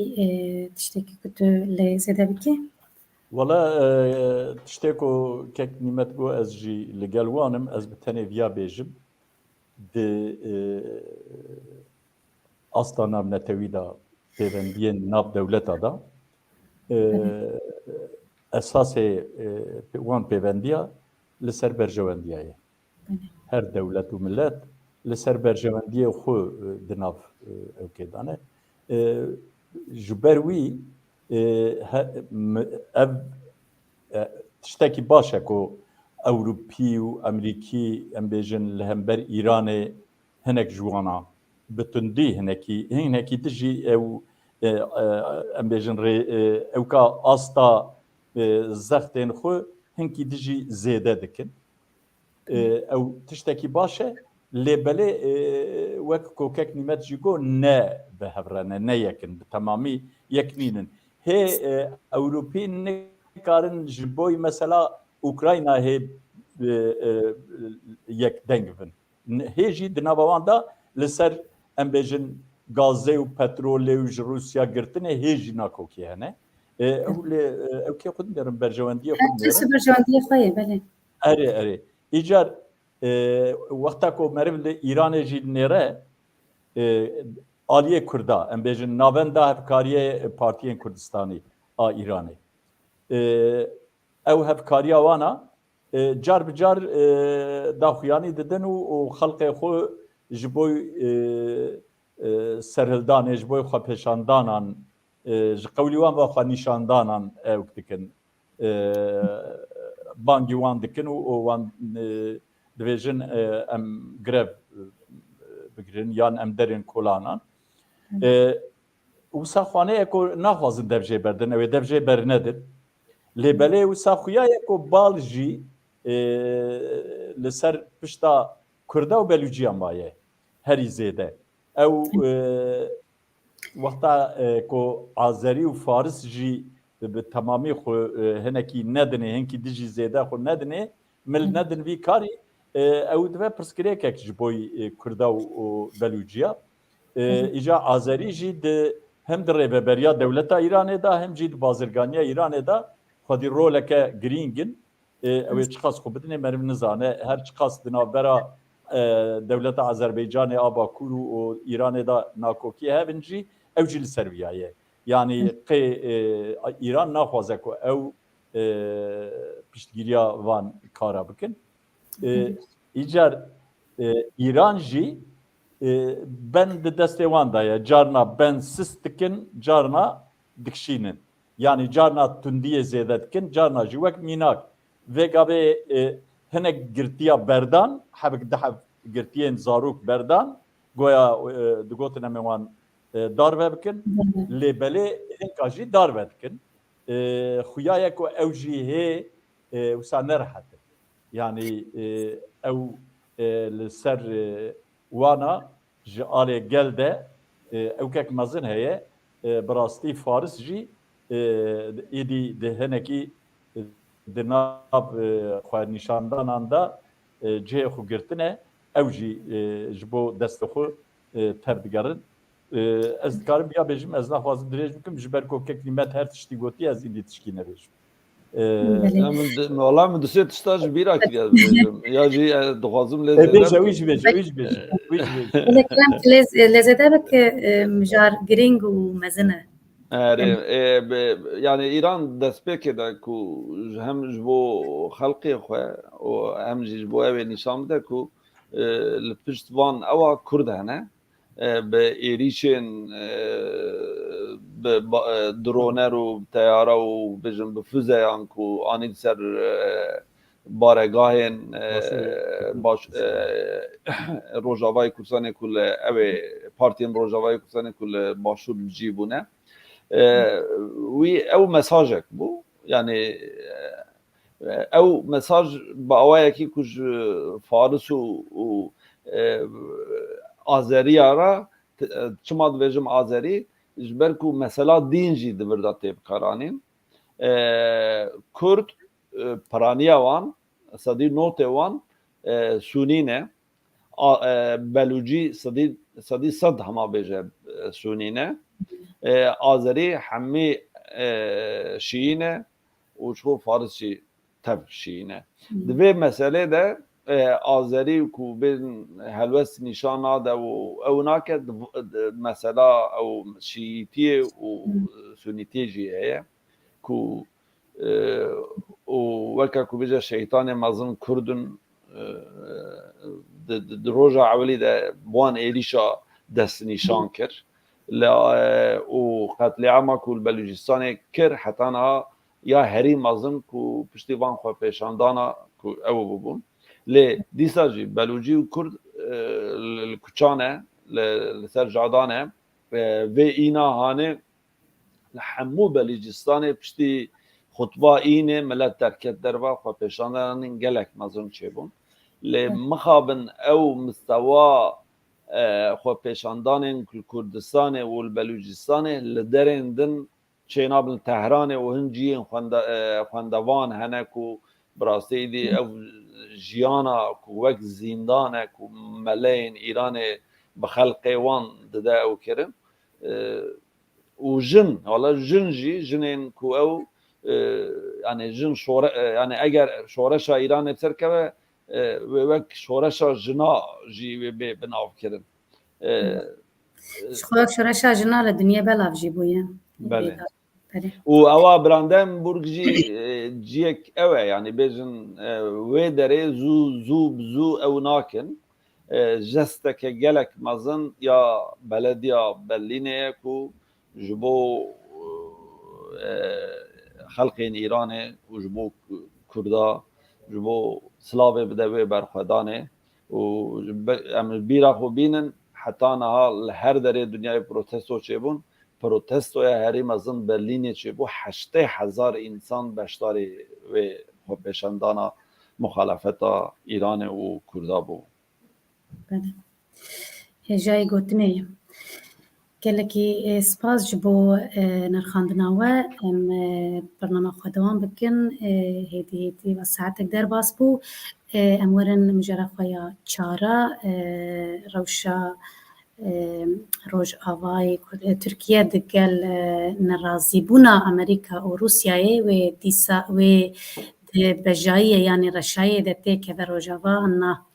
tiştekî ku tu lê zêde bikî? Wala tiştê ku kek nîmet got ez jî li gel wanim ez bi tenê viya bêjim di asta navnetewî da pêvendiyên nav dewleta da esasê wan pêvendiya li ser berjewendiya ye. Her dewlet û millet li ser berjewendiyê xwe di nav ew kêdane. Ji ber wî ev tiştekî baş e ku Ewropî û Emerîkî em bêjin li hember Îranê hinek ji wana bi tundî hinekî dijî ew em bêjin ew ka asta zextên xwe hinkî dijî zêde dikin. Ew tiştekî baş e lê belê wek kokek nîmet jî got ne bihevrene ne yekin bi temamî yeknînin. Hê Ewropî nikarin ji boî mesela Ukrayna hê yek deng bin. Hê jî di nava wan da li ser em bêjin gazê û petrolê û ji Rûsya girtinê hê jî nakokî hene. Ew lê ew kê xwe dinêrin berjewendiyê xwe dinêrin. Berjewendiyê xwe ye belê. Erê îcar wexta ku meriv li Îranê jî nêre Aliyê Kurda em bêjin navenda hevkariyê Partiyên Kurdistanî a Îranê. Ew hevkariya wana car bi car daxuyanî didin û xelkê xwe ji bo serhildanê ji bo xwepêşandanan ji qewlî wan ve xwenîşandanan ew dikin bangî wan dikin û wan dibêjin em grev bigirin yan em derên kolanan. Wisa xwaneyê ku naxwazin dev jê berdin ew ê dev jê bernedin. Lê belê wisa xuya ye ku bal jî li ser pişta Kurda û Belûciyan maye herî zêde. Ew wexta ku Azerî û Faris jî bi temamî xwe hinekî nedinê hinkî dijî zêde xwe nedinê mil nedin vî karî ew dibe pirsgirêkek ji bo Kurda û Belûciya. Îca Azerî jî di hem di rêveberiya dewleta Îranê da hem jî di bazirganiya Îranê da xwedî roleke girîngin. Ew ê çiqas xwe bidinê meriv nizane her çiqas di navbera dewleta Azerbaycanê a Bakur û Îranê da nakokî hevin jî ew jî li ser vîya ye. Yani qê Îran naxwaze ku ew piştgiriya van kara bikin. Îcar Îran jî ben di destê wan da ye carna ben sis dikin carna dikişînin. Yani carna tundiyê zêde dikin carna jî wek mînak. Vêgavê hinek girtiya berdan hevek dihev girtiyên zarok berdan goya digotin em ê wan dar ve bikin lê belê hinka jî dar ve dikin. Xuya ye ku ew jî hê wisa nerehetin. Yani ew li ser wana ji alê gel de ew kek mezin heye bi rastî Faris jî êdî di hinekî di nav xwenîşandanan da cihê xwe girtine ew jî ji bo destê xwe tev digerin. Ez dikarim ya bêjim ez naxwazim dirêj bikim ji ber ku kek nîmet her tiştî gotiye ez îdî tişkî nebêjim. والله من دوسيت تشتاج بيراك يا جي دخوازم جويش لزده بك مجار جرينج ومزنه يعني ايران دست بكده كو هم جبو خلقي خو وهم جبو اوي نشان ده كو البشتوان او كرد هنا بإيريشن بدرونر وبطيارة وبجن بفوزة يانكو آني سر بارگاهن باش روجاوای کورسانی کل اوه پارتین روجاوای کورسانی کل باشور بجیبونه وی او مساجك بو يعني او مساج باوای کی کج فارس و آذری را چما دویجم آذری جبرکو مثلا دینجی دبردا تیب کارانین کرد پرانیا وان صدی نوت وان سونینه بلوجی صدی صد هما بیجه سونینه آذری همه شیینه و چو فارسی تب شیینه دوی مسئله ده آذری کو بین هلوس نشانه ده و او ناکد مثلا او شییتی و سنیتی جیه کو و وکا کو بیجه شیطان مازن کردن دروجه اولی ده بوان ایلیشا دست نشان کر و قتل عامه کو بلوچستان کر حتی نه یا هری مازن کو پشتیبان خو پیشاندانا کو او ببون ل دیساجی بلوچی و کرد الکچانه لسر جادانه و اینا هانه همو بلوچستان پشتی خطبه اینه ملت ترکت دروا خو پیشاندانن گلک مازن چبون ل مخابن او مستوى خو پیشاندان کردستان و بلوچستان لدرندن چینابل تهران و هنجی خواندوان هنه کو براستی دی او جیانا کو وک زندان کو ملین ایران بخلق وان دده او کرم و جن حالا جن جی جنین کو او yani jin şore yani eğer şoreşa İran etserkeve ve vek şoreşa jina jî ve binav kirin. Şoreşa şoreşa jina le dünya belav jî bûye. Bele. U ava Brandenburg jî ciyek ewe yani bejin wê derê zû ew nakin jesteke gelek mezin ya belediya Berlînê ku ji bo خلقین ایرانه و جبو کردا جبو سلاوی بدوی برخوادانه و ام بیرا خو بینن حتی نها هر دره دنیای پروتستو چبون پروتستو یا هری مزن برلینی چبو 80,000 انسان بشتاری و پیشاندانا مخالفتا ایران و کردا بو بله هجای گوتنه گلکی سپاس جبو نرخاندناوه ام برنامه خودوان بکن هدی و ساعتک در باس بو امورن مجرد خویا چارا روشا روش آوای ترکیه دگل نرازی بونا امریکا و روسیای و دیسا و بجایی یعنی رشای دته که در روش آوا هننا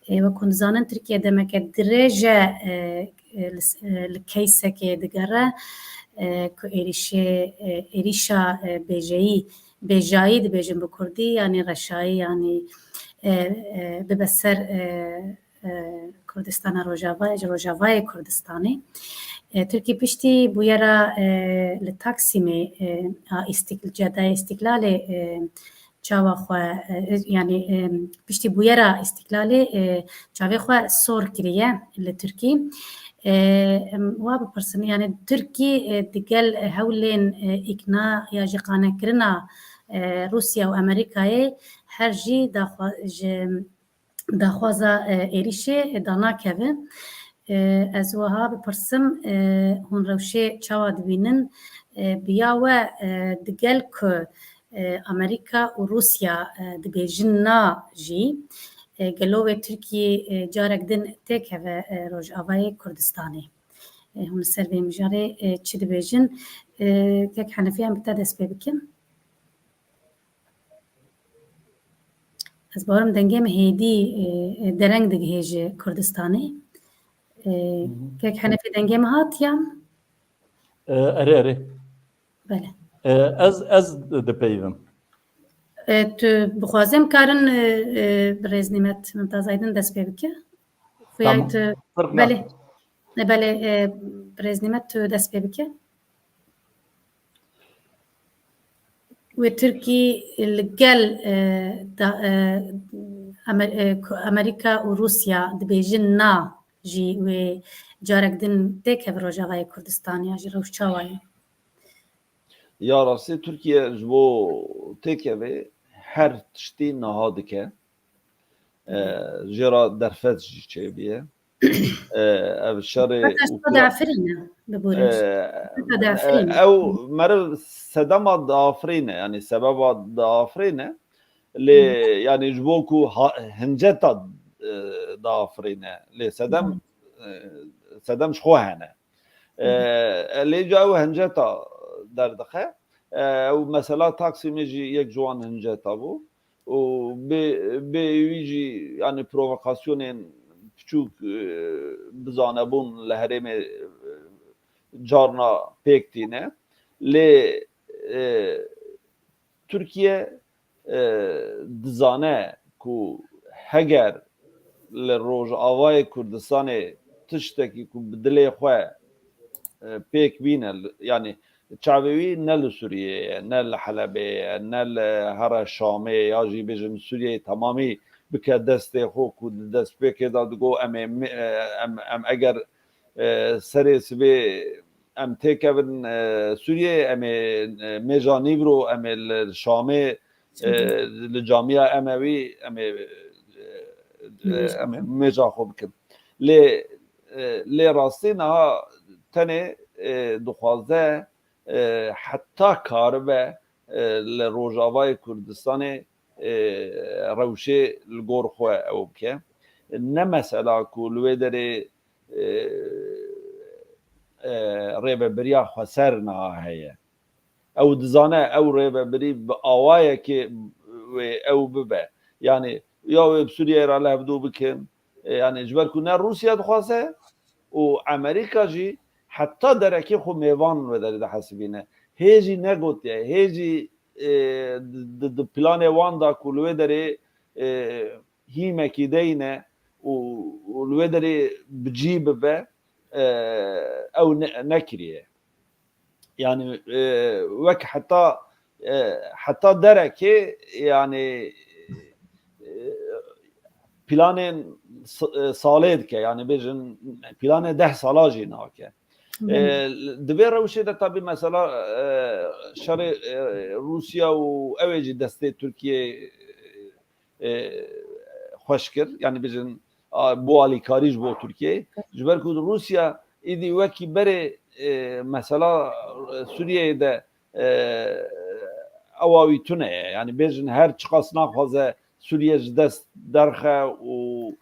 و کنزانن ترکیه دمک درجه الكيسة كدجرة كإيريشا بجايد بيجن بكردي يعني رشاي يعني ببسر كردستان روجاواي كردستاني تركي بشتي بويرا لتاكسيمي استقلال چاوا خو يعني بشتي بويرا استقلالي چاوي خو سور كريه لتركي واب برسن يعني تركي دقل هولين إقناع يا جقانا كرنا روسيا وأمريكا هرجي داخوازا إيريشي دانا كذا أزوها ببرسم هون روشي چاوا دبينن بياوه دقل كو أمريكا وروسيا دبيجنا جي گلوه ترکیه جارک دن تکه و روز آوای کردستانی هم سر به مجاره چی دبیجن که حنفی هم بتا دست بکن ez barim dengê me hêdî dereng digihêje Kurdistanê. Kek henefê dengê me hatiya? ere Bele. ez dipeyvim. Tu bixwazim karin Rêznîmet Mimtaz Aydin dest pê bike? Xuya tu belê belê Rêznîmet tu dest pê bike? Wê Tirkî li gel Amerîka û Rûsya dibêjin na jî wê carek din têkeve Rojavayê Kurdistanê ya jî rewşçawa ye. Ya rastî Türkiye ji bo têkevê her tiştî niha dike. Jêra derfet jî çêbiye. Ev şerê ew meriv sedema diafirîne yani sebeba diafirîne lê yani ji bo ku hinceta diafirîne lê sedem ji xwe hene. Lê ca ew hinceta derdixe ew mesela Taksimê jî yek ji wan hinceta bû û bê wî jî yani provokasyonên piçûk bizanebûn li herêmê carna pêk tîne lê Türkiye dizane ku heger li Rojavayê Kurdistanê tiştekî ku bi dilê xwe pêk bîne yani çavê wî ne li Sûriyeyê ne li Helebê ne li here Şamê ya jî bêjin Sûriyeyê temamî bike destê xwe ku di destpêkê de digo em eger serê sibê em têkevin Sûriyeyê em ê mêja Nîvro em ê li Şamê li camiya Emewî em ê mêja xwe bikin lê rastî niha tenê dixwaze heta karibe li Rojavayê Kurdistanê rewşê li gor xwe ew bike ne mesela ku li wê derê rêveberiya xweser niha heye ew dizane ew rêveberî bi awayekê wê ew bibe yani ya wê bi Sûriyeyê re levdû bikin yani ji ber ku ne Rûsya dixwaze û Amerîka jî heta derekê xwe mêvan wê derê dihesibîne hê jî negotiye hê jî di planê wan da ku li wê derê hîmekî deyne û li wê derê bicî bibe ew nekiriye yani wek heta derekê yani planên salê dike yani bêjin planê 10 sala jî nake di vê rewşê de tabî mesela şerê Rûsya û ew ê jî destê Tirkiyê xweş kir yani bêjin bu alîkarî ji bo Tirkiyeyê ji ber ku Rûsya îdî wekî berê mesela Sûriyeyê de ewa wî tune ye yani bêjin her çiqas naxwaze Sûriye ji dest derxe û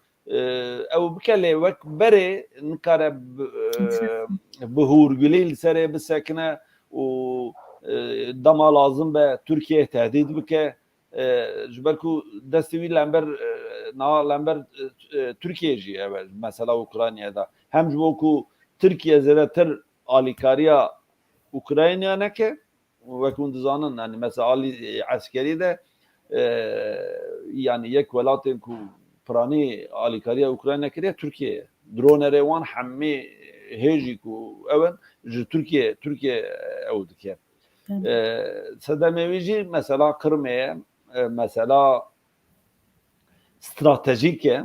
ew bike lê wek berê nikare bi hûrgilî li serê bisekine û dema lazim be Tirkiye tehdît bike ji ber ku destê wî lember lember Tirkiye jî ew mesela Ukraynayê hem ji bo ku Tirkiye zêdetir alîkariya Ukrayna neke wek hûn dizanin yani mesela alî eskerî de yani yek welatên ku piranî alîkariya Ukrayna kiriye Tirkiye dronerê wan hemî hêjî ku ew in ji Tirkiye ew dike sedemê wî jî mesela Kirmê mesela stratejîk e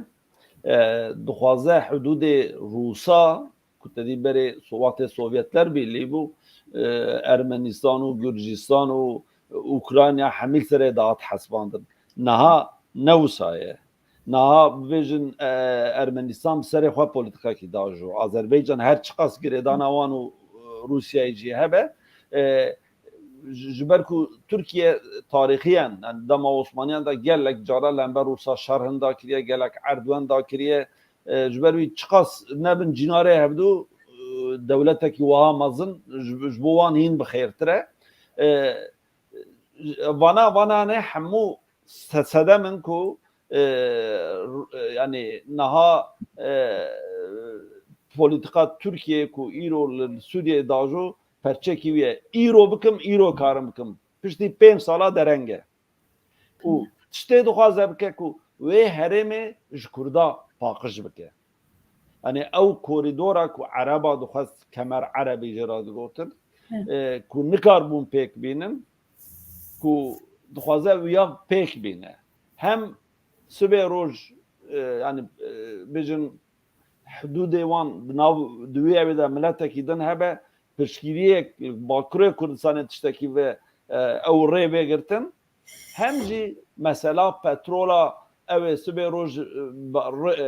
dixwaze hudûdê Rûsa ku tedî berê Sovatê Sovyetler Birlîğî bû Ermenistan û Gürcistan û Ukrayna hemî serê dat hesibandin niha ne wisa ye niha bibêjin Ermenistan bi serê xwe polîtikekî da jû Azerbaycan her çiqas girêdana wan û Rûsyayê jî hebe ji ber ku Tirkiye tarîxiyen dema Osmaniyan da gelek cara lember Rûsa şerhin da kiriye gelek Erdogan da kiriye ji ber wî çiqas nebin cînarê hevdû dewletekî wiha mezin ji bo wan hîn bixêrtir e vana ne hemû sedemin ku yani naha politika Türkiye ku îro Suriye dajo perçekî wê îro bikim îro karim bikim piştî 5 sala derenge û tiştê dixwaze bike ku wê herêmê ji Kurda paqij bike. Yani ew koridora ku Ereba dixwest kemer Erebî jê re digotin ku nikar bûn pêk bînin ku dixwaze wiya pêk bîne. Hem sibê roj yani bêjin hududê wan nav di wê evê de miletekî din hebe piştgiriyek Bakurê Kurdistanê tiştekî ve ew rê vêgirtin hem jî mesela petrola ew ê sibê roj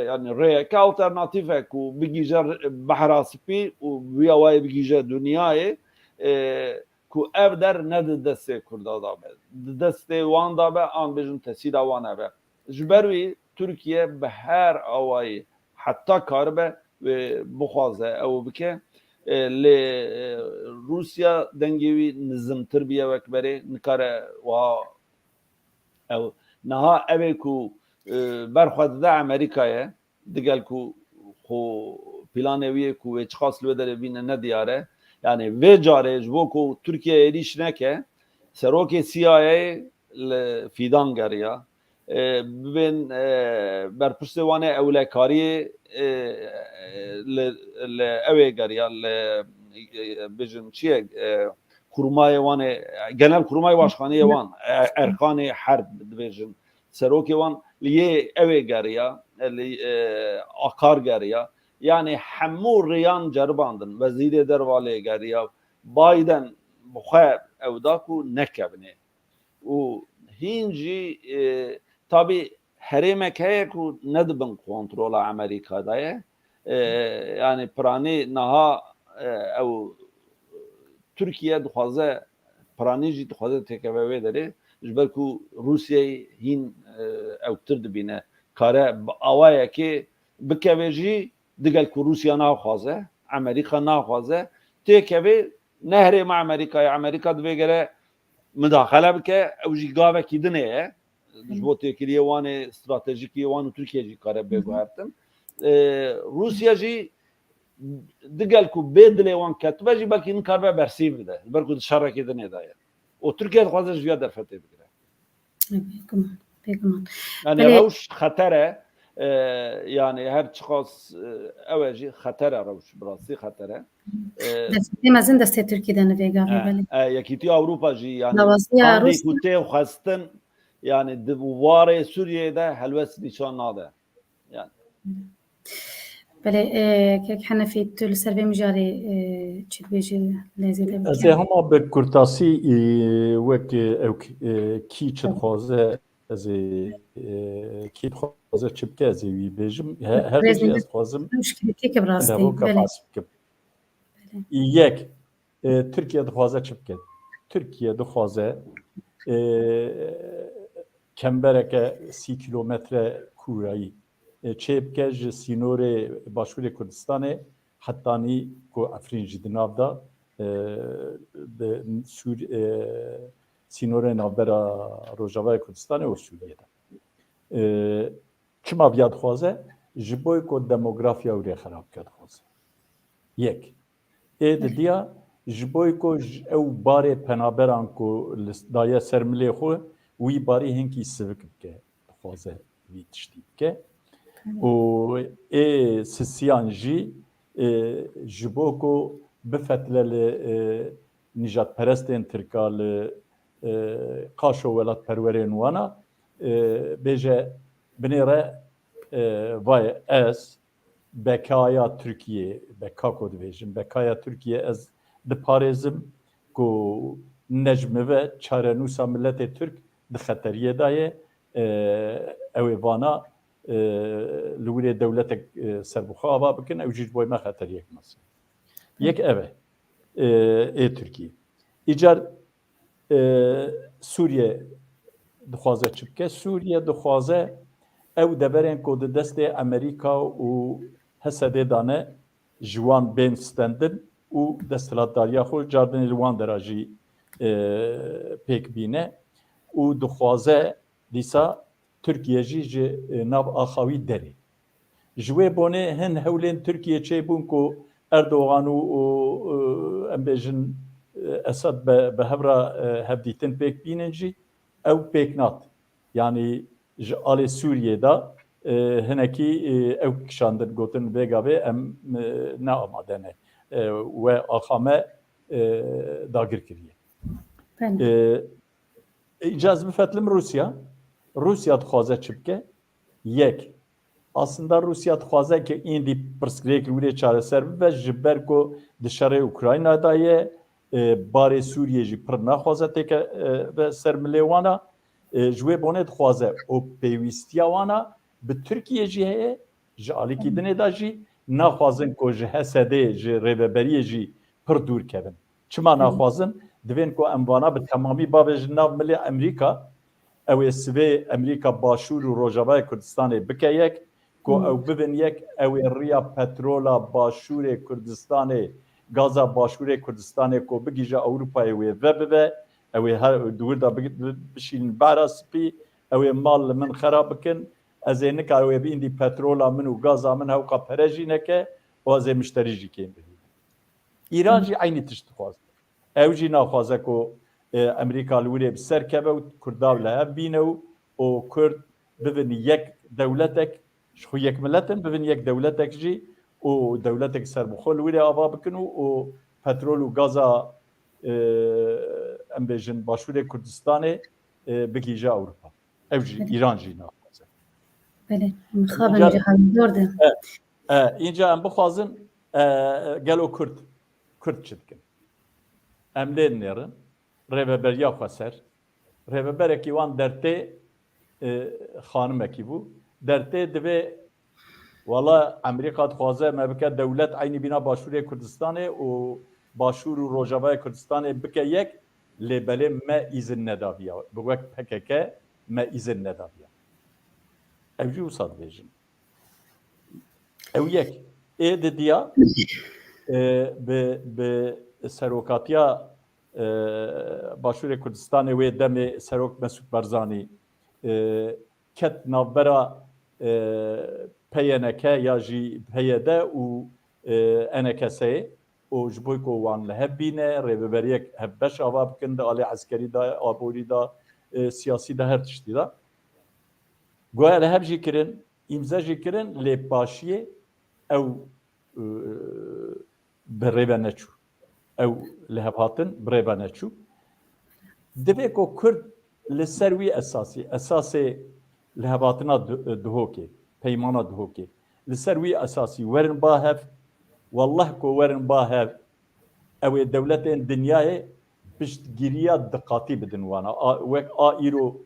yani rêyeke alternatîve ku bigîje behra spî û wiya wayê bigîje dunyayê ku ev der ne di destê Kurda da be. Di destê wan da be an bêjin tesîra wan hebe. Ji ber wî Türkiye bi her awayî heta karibe ve bixwaze ew bike lê Rusya dengê wî nizmtir biye wekberê nikare wiha ew niha evê ku berxwe dide Amerîkayê digel ku xwe planê wî ku wê çiqas li wê derê bîne ne diyar e yani vê carê ji bo ku Türkiye êrîş neke serokê CIA li fîdan geriya bibên berpirsê wan ê ewlekariyê li evê geriya li bêjin çi ye kurmayê wan ê genel kurmayê başxaneyê wan Erkanê Herb dibêjin serokê wan li yê evê geriya li akar geriya yani hemû rêyan ceribandin wezîrê derva lê geriya Biden bixwe ew da ku nekevne û hîn jî tabii herêmek heye ku nedibin kontrola Amerîkada ye yani piranî niha ew Türkiye dixwaze piranî jî dixwaze têkeve wê derê ji ber ku Rusyayê hîn ewtir dibîne kare awayekê bikeve jî digel ku Rusya naxwaze Amerîka naxwaze têkevê ne herêma Amerîkayê Amerîka divê gere müdaxele bike ew jî gavekî dinê ye ji bo têkiliyê wan ê stratejîkî wan û Tirkiye jî kare bêguhertin Rusya jî digel ku bê dilê wan ketibе jî belkî nikaribe bersîv bide ji ber ku di şerekê dinê de ye û Tirkiye dixwaze ji vêya derfetê bigire yani rewş xeter e yani her çiqas ew jî xeter e rewş bi rastî xeter e Destê mezin destê Tirkiyeyê de vêgavê Yekîtiya Ewropa jî yani Lawazîya andî ku tê xwestin yani di warê Sûriyeyê de helwest nîşan nade yani belê kek henefî tu li ser vê mijarê çi dibêjî lêzî de Ez ê hema bi kurtasî wek ew kî çi dixwaze ez ê kî dixwaze çi bike ez ê wî bêjim her jî ez dixwazim müşkilekeke bi rastî yek Türkiye dixwaze çi bike Türkiye dixwaze kembereke 30 kilometre kurayî çê bike ji sînorê Başûrê Kurdistanê hetanî ku Efrîn jî di nav da sînorê navbera Rojavayê Kurdistanê û Sûriyeyê de çima vêya dixwaze ji bo ku demografiya wê xerab bike dixwaze yek ê didiya ji bo ku ew barê penaberan ku daye ser milê xwe wî barî hinkî sivik bike dixwaze wî tiştî bike û ê sisiyan jî ji bo ku bifetle li nîjadperestên Tirka li qaşo welatperwerên wana bêje binêre vay ez bekaya Tirkiye beka ku dibêjim bekaya Tirkiye ez diparêzim ku necmi ve çarenûsa milletê Türk di xeteriyê da ye ew ê vana li wîrê dewletek serbixwe ava bikin ew jî ji bo me xeteriyek mas yek ev ê Tirkiye îcar Sûriye dixwaze çi bike Sûriye dixwaze ew deverên ku di destê Amerîka û Hesedê dane ji wan bên stendin û desthilatdariya xwe cardinê li wan dera jî pêk bîne û dixwaze dîsa Türkiye jî ji nav axawî derê. Ji wê bonê hin hewlên Tirkiye çêbûn ku Erdogan û em bêjin Esad bi hevra hevdîtin pêk bînin jî ew pêk nat. Yani ji alê Sûriyê da hinekî ew kişandin gotin vêga vê em neamade ne. We axame dagir kiriye. İcaz bifetlim Rusya. Rusya dixwaze çi bike? Yek. Aslında Rusya dixwaze ki îndî pirsgirêk wîrê çareser bibe ji ber ku di şerê Ukraynada ye barê Sûriyê jî pir naxwaze têke ve ser milê wana ji wê bonê dixwaze û pêwîstiya wana bi Tirkiye jî heye ji alîkî dinê da jî naxwazin ku ji Hesedê ji rêveberiyê jî pir dûr kevin. Çima naxwazin? Divên ku em vana bi temamî babêjin nav milê Amerîka ew ê sivê Amerîka Başûr û Rojavayê Kurdistanê bike yek ku ew bibin yek ew ê rêya petrola Başûrê Kurdistanê gaza Başûrê Kurdistanê ku bigîje Ewropayê wê vebibe ew ê her dûr da bişînin bera spî ew ê mal li min xerab bikin ez ê nikare wê bîndî petrola min û gaza min hewqa pere jî neke û ez ê mişterî jî kêm bihîne. İran jî aynî tişt dixwaze. Ew jî naxwaze ku Amerîka li wîrê bi ser keve û Kurda li hev bîne û Kurd bibin yek dewletek ji xwe yek milletin bibin yek dewletek jî û dewletek serbixwe li wîrê ava bikin û petrol û gaza em bêjin Başûrê Kurdistanê bigîje Ewropa. Ew jî İran jî naxwaze. Belê, mixabin cihê dor de. Înca em bixwazin gelo Kurd çi dikin. Em lê nêrin rêveberiya xwe ser. Rêveberekî wan dertê xanimekî bû. Dertê divê wala Amerîka dixwaze me bike dewlet aynî bîna Başûrê Kurdistanê û Başûr û Rojavayê Kurdistanê bike yek lê belê me îzin nedaviya. Bi wek PKK me îzin nedaviya. Ew jî wisa dibêjin. Ew yek. Ê didiya bi serokatiya Başûrê Kurdistanê wê demê Serok Mesûd Barzanî ket navbera PYNK ya jî PYD û NKSê û ji bo ku wan li hev bîne rêveberiyek hev beş ava bikin di alê eskerî da aborî da siyasî da her tiştî da goya li hev jî kirin îmza jî kirin lê paşiyê ew bi rêve neçû. Ew li hev hatin bi rêve neçû. Divê ku Kurd li ser wî esasê li hevatina dihokê, peymana dihokê. Li ser wî esasî werin ba hev, wallah ku werin ba hev, ew ê dewletên dinyayê piştgiriya diqatî bidin wana. Wek a îro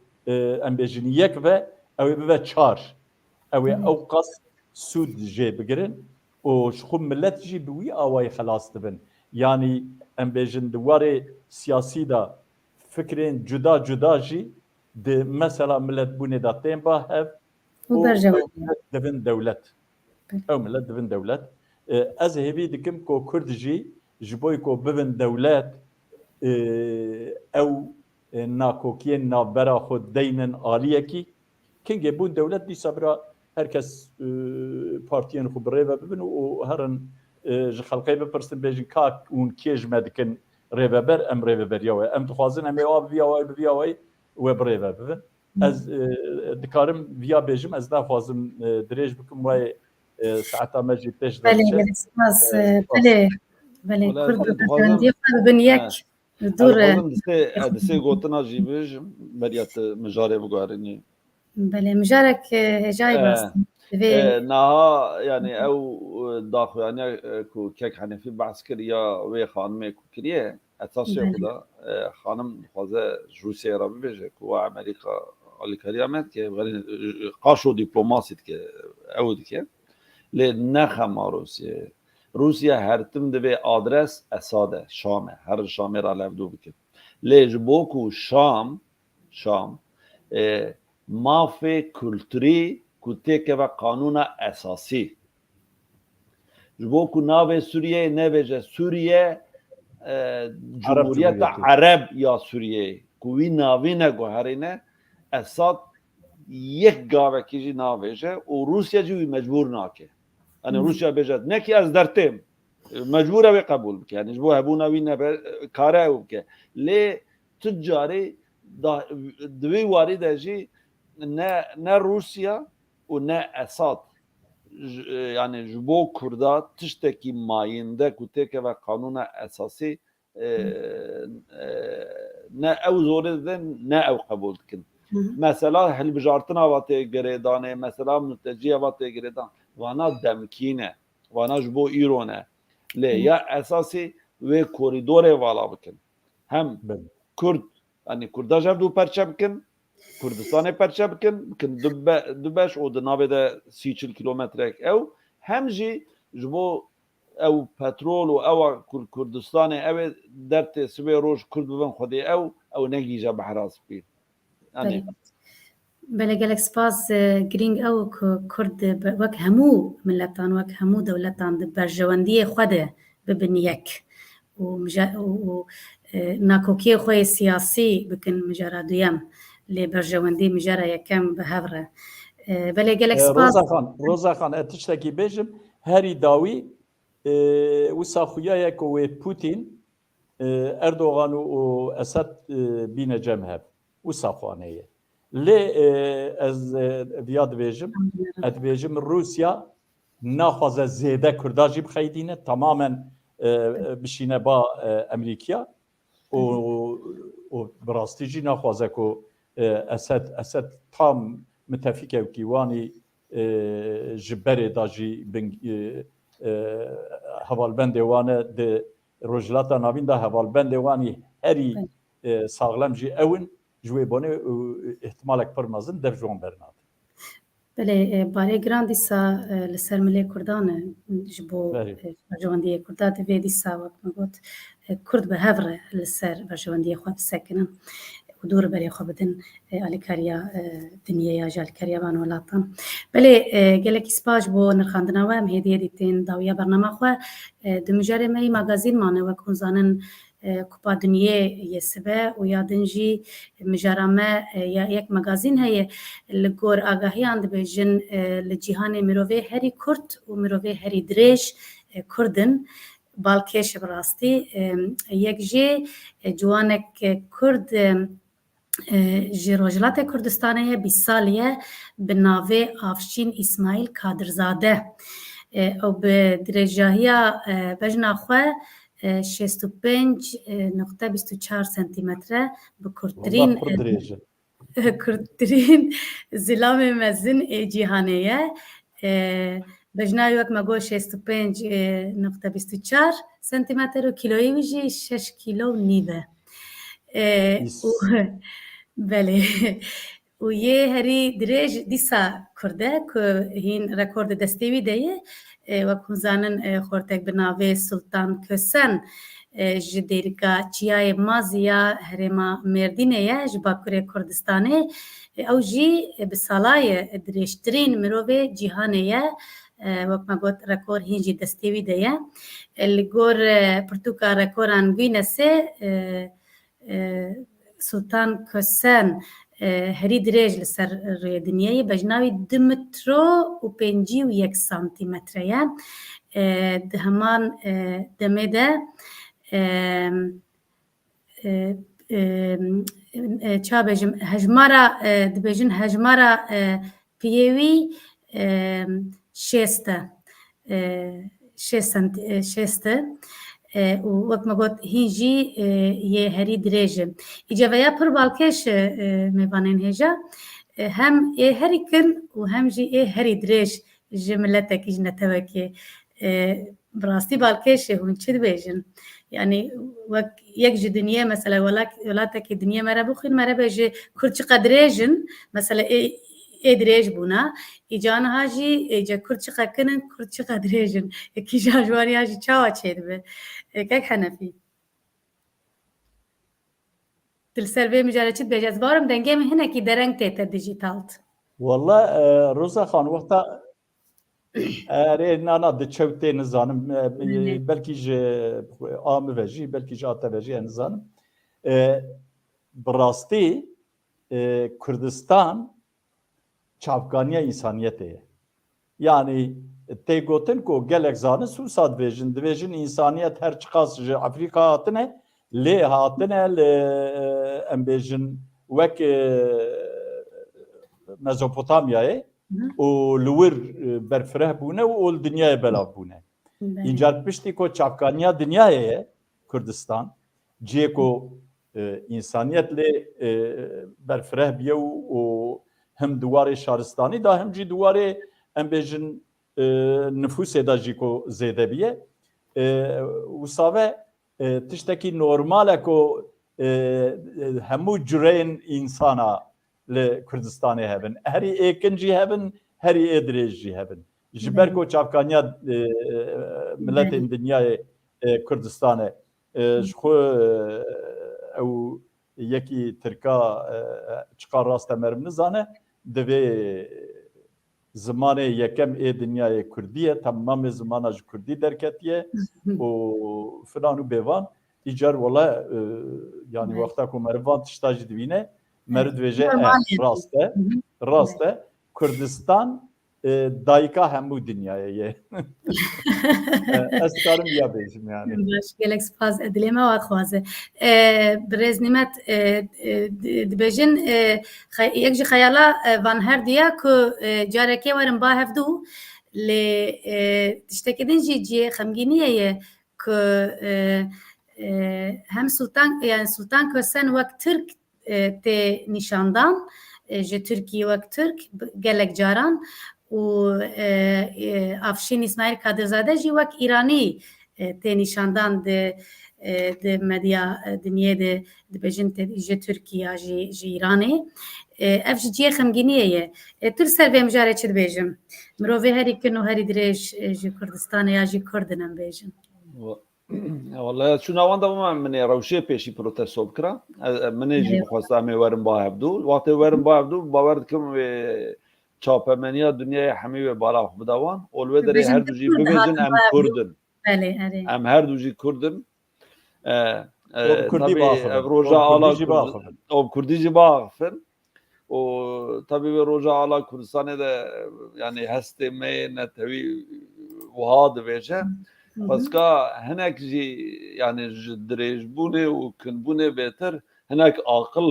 em bêjin yek ve ew ê bibe çar. Ew ê ew qas sûd jê bigirin û ji xwe millet jî bi wî awayî xelas dibin. Yani em bêjin di warê siyasî da fikrên cuda cuda jî di mesela millet bûnê da tên ba hev û divin dewlet. Ew millet divin dewlet. Ez hêvî dikim ku Kurd jî ji bo ku bibin dewlet ew nakokiyên navbera xwe deynin aliyekî kengê bûn dewlet dîsa bira herkes partiyên xwe bi rêve bibin û herin ji xelkê bipirsin bêjin ka hûn kê ji me dikin rêveber em rêveberiya we em dixwazin em ê av viya wayê we bi rêve bibin. Ez dikarim viya bêjim ez naxwazim dirêj bikim wayê saeta me jî pêş belê Kurd bipesendî xwe bibin yek dûr disê gotina jî bijim beriya te mijarê biguherînî. Belê mijarek hêjayî bastin. Naha yani ew daxuyaniya ku kek Henefî behs kiriya wê xanimê ku kiriye esasya ku da xanim dixwaze ji Rûsyayê re bibêje ku we Amerîka alîkariya me dike qaşo dîplomasî dike ew dike lê nexema Rûsyayê. Rûsya her tim divê adres Esad e Şam e her Şamê ra levdû bikin. Lê ji bo ku Şam mafê kulturî ku têkeve qanûna esasî. Ji bo ku navê Sûriyeyê nebêje Sûriye Cumhuriyeta Arab ya Sûriyeyê ku wî navê ne guherîne Esad yek gavekî jî naveje û Rusya jî wî mecbûr nake. Yani Rusya bêje nekî ez dertêm mecbûr ew ê qebûl bike. Yani ji bo hebûna wî nebe kare ew bike. Lê tu carê di vê warî de jî ne Rusya û ne Esad yani ji bo Kurda tiştekî mayînde ku têkeve qanûna esasî ne ew zorê didin ne ew qebûl dikin. Mesela hilbijartina va tê girêdanê, mesela mülteciya va tê girêdan vana demkîne, vana ji bo îro ne. Lê ya esasî wê korîdorê vala bikin. Hem Kurd, yani Kurda ji hev dû perçe bikin, Kurdistanê perçe bikin, bikin du beş û di navê de 30-40 kilometrek ew, hem jî ji bo ew petrol û ewa Kurdistanê ew ê dertê sibê roj Kurd bibin xwedê ew negîje bihras bî. Yani بله gelek spas girîng ew ku Kurd wek hemû milletan wek hemû dewletan di berjewendiyê xwe de bibin yek û nakokiyê xwe yê siyasî bikin mijara duyem lê berjewendî mijara yekem bi hev re. Belê gelek spas Roza Xan ez tiştekî bêjim herî dawî wisa xuya ku wê Putin Erdogan û Esed bîne cem hev wisa xwanê ye. Lê ez viya dibêjim ez dibêjim Rusya naxwaze zêde Kurda jî bixeydîne tamamen bişîne ba Emerîkiya û bi rastî jî naxwaze ku Esed tam müttefikekî wanî ji berê da jî hevalbendê wan e di rojhilata navîn da hevalbendê wanî herî saxlem jî ew in ji wê bonê ihtimalek pir mezin dev ji wan bernadin. Belê barê giran dîsa li ser milê Kurdan e ji bo berjewendiyê Kurda divê dîsa wek me got Kurd bi hev re li ser berjewendiyê xwe bisekinin û dûr berê xwe bidin alîkariya dinyaya ji alîkariya van welatan. Belê gelekî spas ji bo nirxandina we em hêdiyê dîtên dawiya bername xwe di mijarê me yî magazîn mane wek hûn zanin Kupa Dunyayê yê sibe û ya din jî mijara me ya yek magazîn heye li gor agahiyan dibêjin li cîhanê mirovê herî Kurd û mirovê herî dirêj Kurdin balkêş bi rastî yek jê ciwanek Kurd ji Rojhilatê Kurdistanê ye 20 salî ye bi navê Afşîn İsmaîl Kadirzade ew bi dirêjyahiya bejna xwe 65.24 sentimetre bi kurttirîn zilamê mezin ê cîhanê ye. Bejnayê wek me got 65.24 sentimetre û kiloyê wî jî 6 kîlo û nîv e. Belê û yê herî dirêj dîsa Kurd e ku hîn rekordê destê wî de ye wek hûn zanin xortek bi navê Sultan Kösen ji dêrika Çiyayê Mazî ya herêma Mêrdînê ye ji Bakurê Kurdistanê ew jî bi salayê dirêjtirîn mirovê cîhanê ye wek me got rekor hîn jî destê wî de ye. Li gor pirtûka rekoran Guinnessê Sultan Kösen herî dirêj li ser rêya dinyayê bejna wî 2 metro û 51 santîmetre ye. Di heman demê de ça bêjim hejmara dibêjin hejmara piyê wî 6 e û wek me got hîn jî yê herî dirêj e. Îceveya pir balkêş mêvanên hêja hem ê herî kin û hem jî ê herî dirêj ji milletekî ji netewekê bi rastî balkêş e hûn çi dibêjin? Yani wek yek ji dinyê mesela welatekî dinyê me re bixwîn me re bê ji Kurd çiqe dirêj in mesela ê dirêj bûna îca niha jî êce Kurd çiqe kin in Kurd çiqe dirêj in kîja ji wan ya jî çawa çê dibe kek henefî Dil ser vê mijare çi dibêje ez barim dengê min hinekî dereng tê te dijîtalt. Walla Roza Xan wexta erê nana di çewtê nizanim belkî ji amî ve jî belkî ji ate ve jî nizanim bi rastî Kurdistan çavkaniya insaniyetê ye. Yani tê gotin ku gelek zanin sûsa dibêjin insaniyet her çiqas ji Afrika hatine lê hatine li em bêjin wek Mezopotamyayê û li wir berfireh bûne û li dinyayê belav bûne. Încar piştî ku çavkaniya dinyayê ye Kurdistan ciyê ku insaniyet lê berfireh biye û hem duwarê şaristanî da hem jî duwarê em bêjin nüfusê da jî ku zêde biye. Wisa ve tiştekî normal e ku hemû cureyên insana li Kurdistanê hebin. Herî êkin jî hebin, herî ê dirêj jî hebin. Ji ber ku çavkaniya milletên dinyayê Kurdistanê ji xwe ew yekî Tirka çiqa rastemerim nizane divê zimanê yekem ê dinyayê Kurdî ye temamê zimana ji Kurdî derketiye û filan û bêvan îcar wala yani wexta ku merivan tişta jî dibîne meri dibêje rast e Kurdistan dayika hemû dinyayê ye. Ez karim ya bêjim yani. باش gelek spas edilême wat xwaze. Bi rêznîmet dibêjin yek ji xeyala van her diya ku carekê werin ba hevdû lê tiştekî din jî ciyê xemgîniyê ye ku hem Sultan Kösen wek Türk tê nîşandan ji Tirkiyê wek Türk gelek caran û Afşin İsmail Kadirzade jî wek İranî tê nîşandan di medya dinyê de dibêjin ji Tirkiya ji Îranê ev ji ciyê xemgîniyê ye. Tu ser vê mijarê çi dibêjim? Mirovê herî kin û herî dirêj ji Kurdistanê ya jî Kurdin em bêjin. والله شو ناوان دا من روشي بيشي بروتستو بكرا من يجي بخواستا مي ورن با هبدو وقت ورن با هبدو باور دكم چاپمنیا دنیای همه و بالا بدوان اولوی داره هر دوجی ببیجن ام کردن ام هر دوجی کردن Kurdî روجا آلا او کردی جی باخفن و tabii روجا آلا کردستان ده yani هسته می نتوی وهاد بیجه Paska hinek jî yani ji dirêjbûnê û kinbûnê bêtir hinek aqil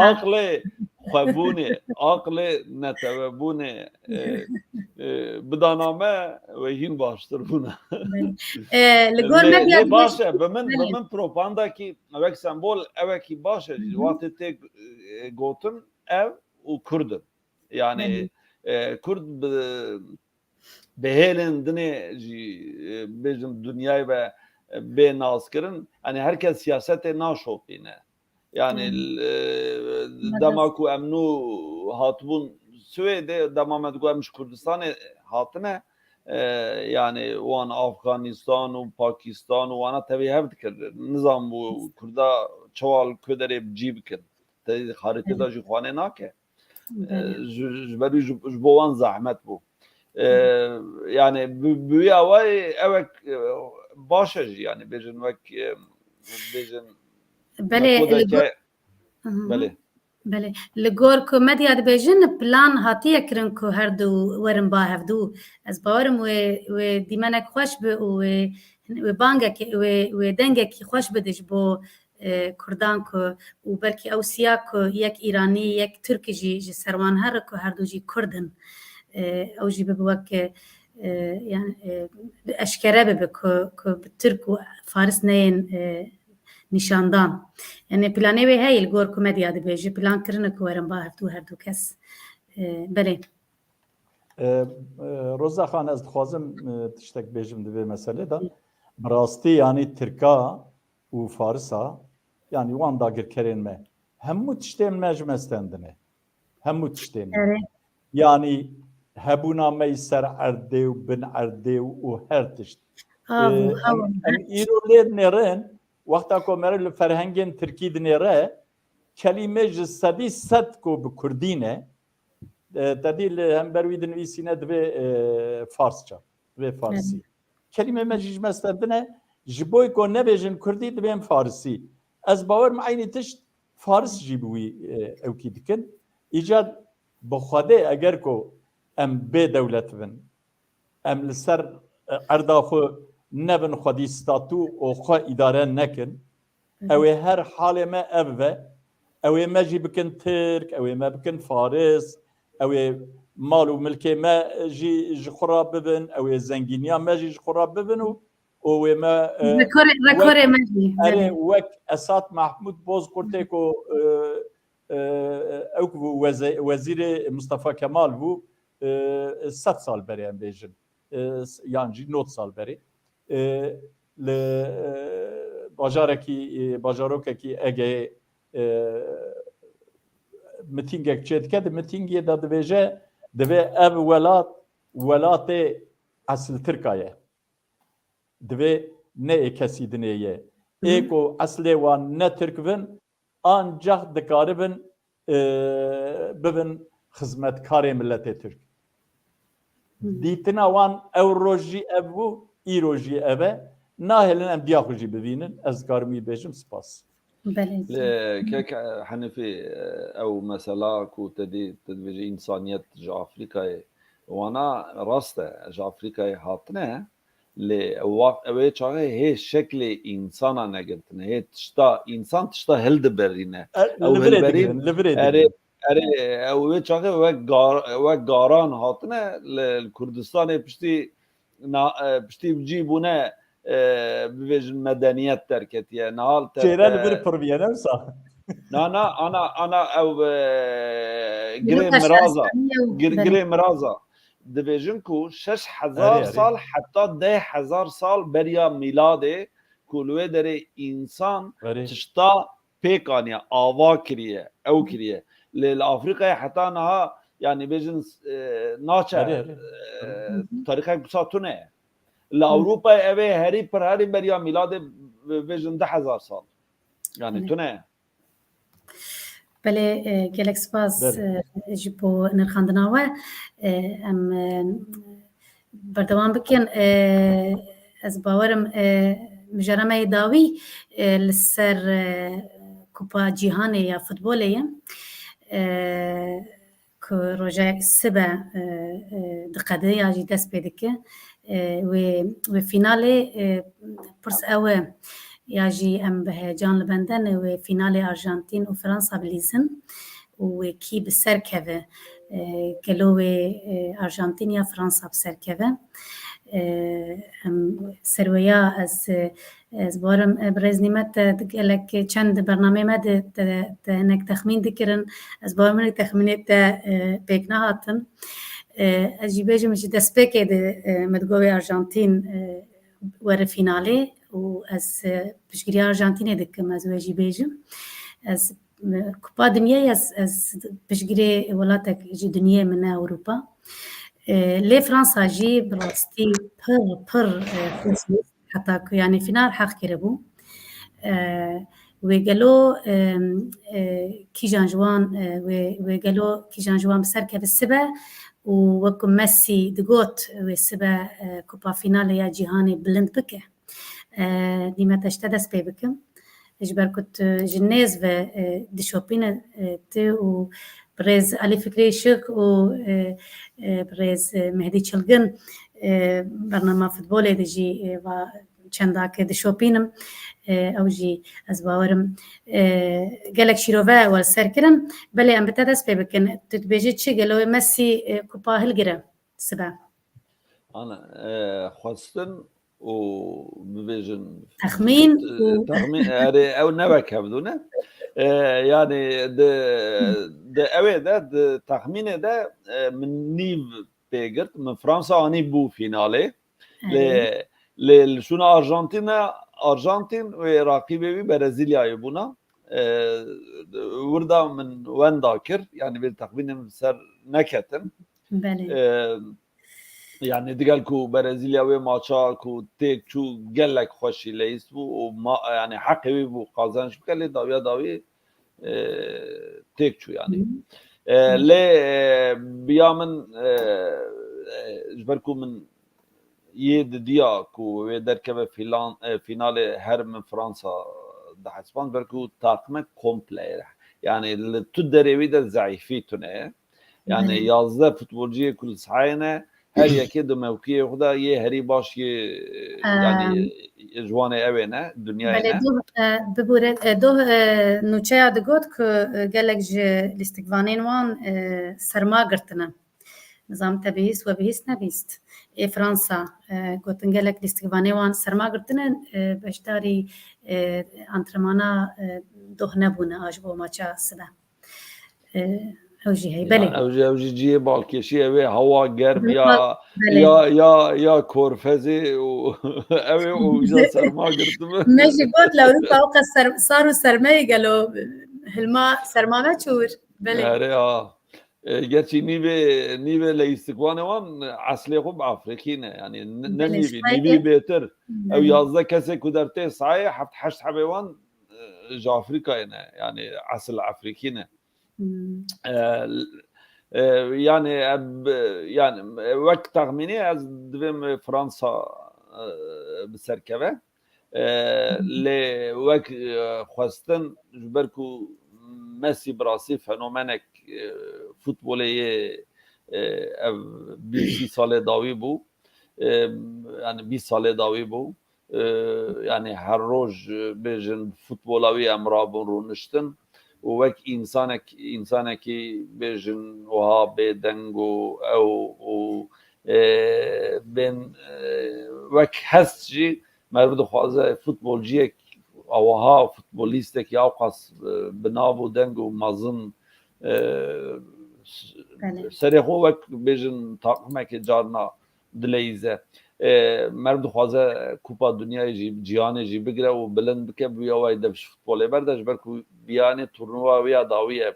aqilê xwebûnê aqilê netewebûnê bidaname ve hîn baştir bûne lê baş e bi min propagandakî evek sembol evekî baş e watê tê gotin ev û Kurdin yani Kurd behêlin dinê jî bêjim dünyayê ve bê nazkirin yani herkes siyasetê naşopîne yani dema ku em nû hatibûn Swêdê dema me digot em ji Kurdistanê hatine yani wan Afganistan û Pakistan û wana tevî hev dikir nizam û Kurda çewal Kûderê cî bikin xaritê da jî xwanê nake جبري جبوان زحمت بو يعني بويا واي اوك باشج يعني بيجن وك بيجن بله لگور کو مدیا د بيجن پلان هاتیه کرن کو هر دو ورن با هفدو از باورم و دیمنک خوش به و بانگه و دنگه کی خوش بدش بو کردان کو و بلکی او سیا کو یک ایرانی یک ترکی جی سروان هر کو هر دو جی کردن او جی بوک yani eşkere bebe ku Türk û Faris neyên nîşandan yani planê wê heye li gor ku medya dibêje plan kirine ku werin ba hevdû her du kes belê Roza Xan ez dixwazim tiştek bêjim divê meselê da bi rastî yani Tirka û Farisa yani wan dagirkerên me hemû tiştên me ji me stendine hemû tiştên me yani hebûna me ser erdê û bin erdê û her tişt îro lê nêrin wexta ku me li ferhengên Tirkî dinêre kelîme ji sedî sed ku bi Kurdî ne tedî li hember wî dinivîsîne divê Farsça divê Farsî kelîme me jî ji me stendine ji bo ku nebêjin Kurdî divên Farsî ez bawer me aynî tişt فارس جی بوی اوکی دکن ایجاد بخواده اگر کو ام به دولت بن ام لسر عرضا خو نبن خودی ستاتو او خو اداره نکن او هر حال ما ابوه او ما جی بکن ترک او ما بکن فارس او مال و ملکی ما جی خراب ببن او زنگینیا ما جی خراب ببن او ما رکوره مجی اره وک اسات محمود باز کرده کو او وزیر مصطفی کمال بو 100 سال بری ام بیجن یعنی 90 سال بری ل باجارکی اگه متینگک چید که متینگی داد ویژه دوی اب ولات اصل ترکیه دوی نه کسی دنیه ایکو اصلی وان نه ترکبن ancak dikaribin bibin xizmetkarê milletê Türk. Dîtina wan ew roj jî ev bû, îro jî ev e. Nahêlin em diya xwe jî bibînin. Ez dikarim wî bêjim spas. كيك حنفي او مثلا كو تدي تدفجي انسانيت جا افريقيا وانا راسته جا افريقيا هاتنه ل اوي چاغه هي شكل انسانا نگرتنه هي تشتا انسان تشتا هلد برينه او هلبرين اري اوي چاغه و گاران هاتنه لكردستان پشتی بجيبونه بيجن مدنيات تركتيه نهال تيران بير بروبيانا وصا انا او جري مرازا دبيجن كو 6000 سال حتى 10000 سال بريا ميلاده كلوه دري انسان تشتا بيكانيا اوا كريه او كريه للافريقيا حتى انها يعني بيجن ناتشا طريقه بساطونه لأوروبا اوه هری پر هری بریا میلاد ویژن 10,000 سال يعني تونه بله گلک سپاس جبو نرخاندناوه ام بردوام بکن از باورم مجرمه داوی لسر کوپا جیهانه یا فوتبوله که روژه سبه دقیقه یا جی دست پیدکه و فیناله پرس اوه یاجی ام به جان لبندن و فیناله ارژانتین و فرانسا بلیزن و کی بسرکه گلو ارژانتین یا فرانسا بسرکه سرویا از بارم برز نیمت دگلک چند برنامه مد نک تخمین دکرن از بارم نک تخمینت پیک نهاتن از جیبه جمعی دست پیکه مدگوه ارژانتین ور فیناله و از بشگیری ارژانتین دکم از وجی بیجم از کوپا دنیای از بشگیری ولاتک جی دنیای من اروپا لی فرانسا جی براستی پر حتی یعنی فینال حق کربو و گلو کی جانجوان و گلو کی جانجوان بسر که بسبه وكم ميسي دقوت وسبا كوبا فينال يا جيهاني بلند بكه ديما تشتدس بيبكم اجبر كنت جنيز و دشوبين تو بريز علي فكري شك و بريز مهدي چلگن برنامه فوتبول دجي و چنداك دشوبينم او جي از باورم گلک شیروه و سرکرن بله ام بتدس ببکن تتبیجی چی گلوی مسی کوپا هلگره سبا انا خواستن و ببیجن تخمین او نبک بدونه يعني ده اوه ده تخمینه ده من نیو بيجرت من فرنسا اني بو فينالي لشون ارجنتين ورقيبي برازيليا بونا وردا من وين داكر يعني بالتقويم سر نكتن يعني دقالكو برازيليا وماتشا كو تيك شو قالك خوشي ليس وما يعني حقي بو قازنش بكلي داوي تيك شو يعني لي بيامن جبركو من يد ديا كو دركبه فينال هر من فرنسا ده حسبان بركو طاقمة كومبلير يعني اللي تدري ده ضعيفيتنا يعني يازده فوتبولجي كل سعينا هر يكي دو موكيه خدا يه هري باش يعني جوانه اوينه دنيانا بله دو ببوره دو نوچه دگوت که گلک جه لیستگوانین وان سرما گرتنه نظام تبیست و بیست نبیست فرانسا گوتن گلک لیستگوانی وان سرما گرتنه بشداری انترمانا دوه نبونه آجبو ماچا سده اوجی هی بله اوجی جیه بالکشی اوه هوا گرم یا کورفزی اوه اوجا سرما گرتمه ماشي قلت لو روبا اوقا صاروا سرمایه گلو هلما سرما نچور بله اره gerçi nive leistikvanı van asli خوب Afrikine yani ne nivi beter ev yazda kese kuderte sahi haft haşt habevan Afrika yani asıl Afrikine yani vakt tahmini az divim Fransa بسرکبه لی وک خواستن جبرکو مسی براسی فنومنک فوتبولی 20 سال داوی بو yani 20 سال داوی بو yani her روز بیشن فوتبولاوی امرابون رو نشتن و وک انسانکی بیشن وها بدنگو او بین وک هست جی مرد خوازه فوتبولجی اوها فوتبولیستک یا قص بناو دنگ و مازن سری خو وک بیشن تاقمه که جارنا دلیزه مرد خوازه کوپا دنیای جیان جی بگره و بلند بکه بیا وای دبش فوتبولی بردش برکو بیانه تورنوا ویا داویه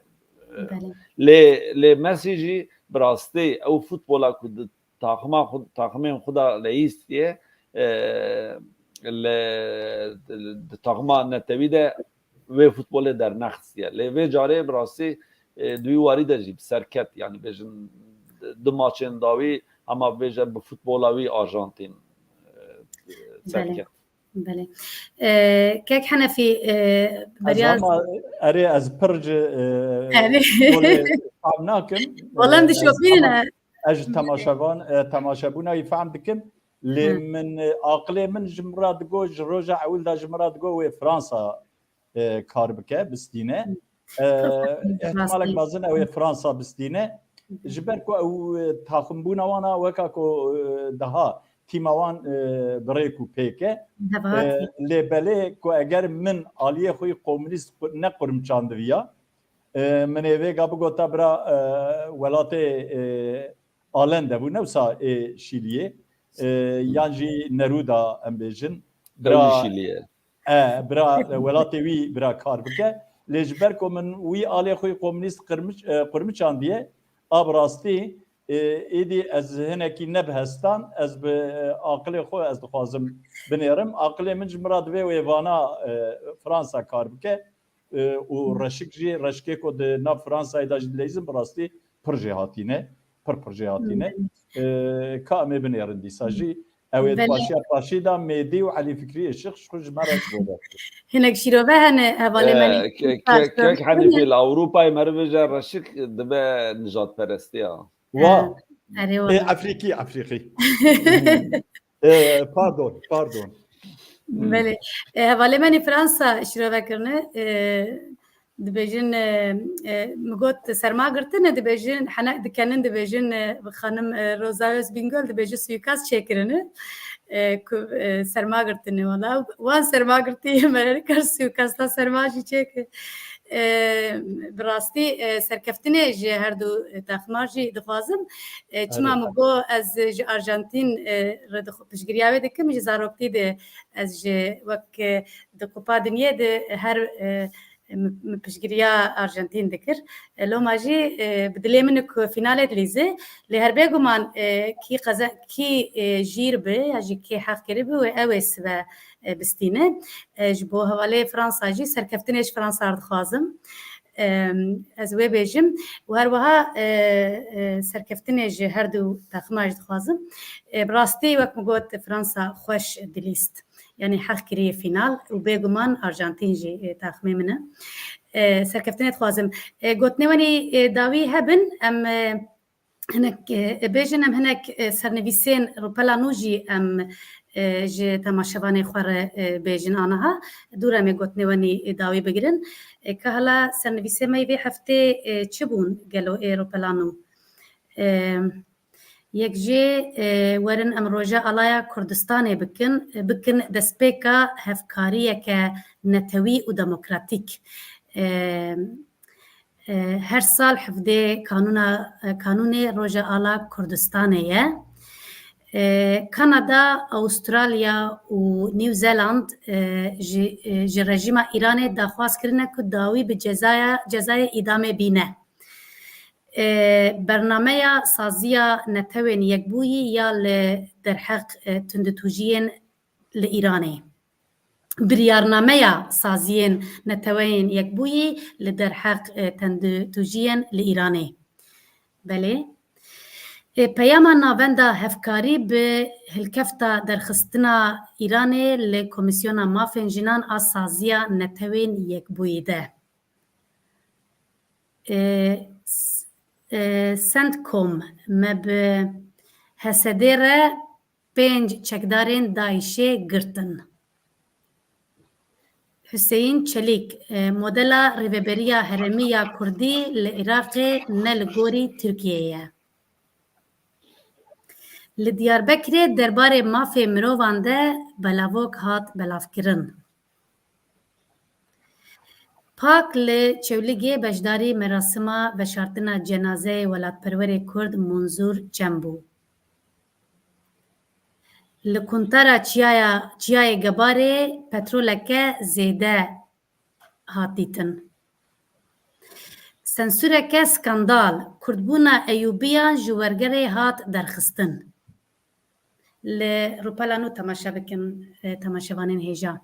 لی مسی جی براستی او فوتبولا کد تاقمه خدا لیستیه تاقما نتویده و فوتبول در نخستیه لی و جاره براستی دوی واری دجی سرکت yani بیشن دو ماچن داوی اما بیشن به فوتبولاوی آرژانتین سرکت بله كيك حنا في برياز اري از برج فهمناكم والله بدي شوفينا اج تماشابونا يفهم بكم لي من عقلي من جمرات جو رجع ولد جمرات جو فرنسا كاربكه بستينه احتمالك مازن او فرنسا بستينه جبركو او تاخمبونا وانا وكاكو دها تیموان بريكو بيكه لبله کو اگر من عالیه خوی کمونیست نقرم چاندویا من ایوه گابو گوتا برا ولات آلنده بو نوسا شیلیه یانجی نرودا امبیجن برا شیلیه برا ولات وی برا کار بکه لجبر کو من وی عالیه خوی کمونیست قرم چاندیه ابراستی ایدی از هنکی نبهستان از به عقل خو از خوازم بنیرم عقل من جمرات و ایوانا فرانسا کار بکه و رشکی کو د نا فرانسا ایداج لیزم براستی پروژه هاتینه کامه بنیرن دی ساجی اوید پاشی دا میدی و علی فکری الشيخ خوش مرات بوده هناك شيروبه هنا حوالی منی كيك حني في الاوروبا مربجه رشك دبا نجات پرستیا وا افریقی pardon بله حوالی منی فرانسا شیروبه کرنه دبیجن مگوت سرما گرتنه دبیجن حنا دکنن دبیجن خانم روزاوس بینگل دبیجن سویکاس چیکرنه سرما گرتنه والا وان سرما گرتی مرا کر سویکاس تا سرما چیک براستی سرکفتنه جه هر دو تخماجی دخوازم چما مگو از ارژانتین رد پشگریاوی دکم ج زاروکتی ده از وک د کوپا دنیا ده هر پشگریا ارژانتین دکر لو ماجی بدلی منک فینال لیزه له هر بگمان کی جیر به یا جی کی حق کری به اوس و بستینه جبو حواله فرانسا جی سرکفتنش فرانسا ارد خوازم از وی بیجم و هر وها سرکفتنش هر دو تخماج خوازم براستی وقت مگوت فرانسا خوش دلیست يعني حق كريه فينال وبيجمان أرجنتين جي تخمين منه سركفتني خوازم قلتني وني داوي هبن أم هناك بيجن أم هناك سرنفيسين روبلا نوجي أم جي تماشواني خوار بيجن آنها دورا مي قلتني وني داوي بگرن كهلا سرنفيسين ما يبي هفته چبون قالوا روبلا نو یک جه ورن ام روژه آلایا کردستان بکن دسپیکا هفکاریه که نتوی و دموکراتیک هر سال حفظه کانون روژه آلا کردستانه کانادا، استرالیا و نیوزیلند جه رژیم ایران دخواست کرنه که داوی به جزای ادامه بینه برنامه سازیا نتوین یک بویی یا در حق تندتوجین لإيراني بريارنامه سازين نتوين یک بویی در حق تندتوجین لإيراني بله پیاما ناوندا هفکاری به هلکفتا درخستنا ایرانی لکومیسیونا مافین جنان آسازیا نتوین یک بویی ده سندکوم مب هسدره 5 چکدارین داعشه گرتن حسین چلیک مدل ریوبریا هرمیا کردی لعراق نلگوری ترکیه لدیاربکر درباره مافی مروانده بلاوک هات بلافکرن پاک ل چولگی بجداری مراسم و شرطنا جنازه ولادپرور کرد منظور جنبو لکنتارا چیای گباره پترولک زیده هاتیتن سنسورک سکاندال کردبونا ایوبیا جوارگره هات درخستن لروپلانو تماشا بکن تماشاوانین هیجا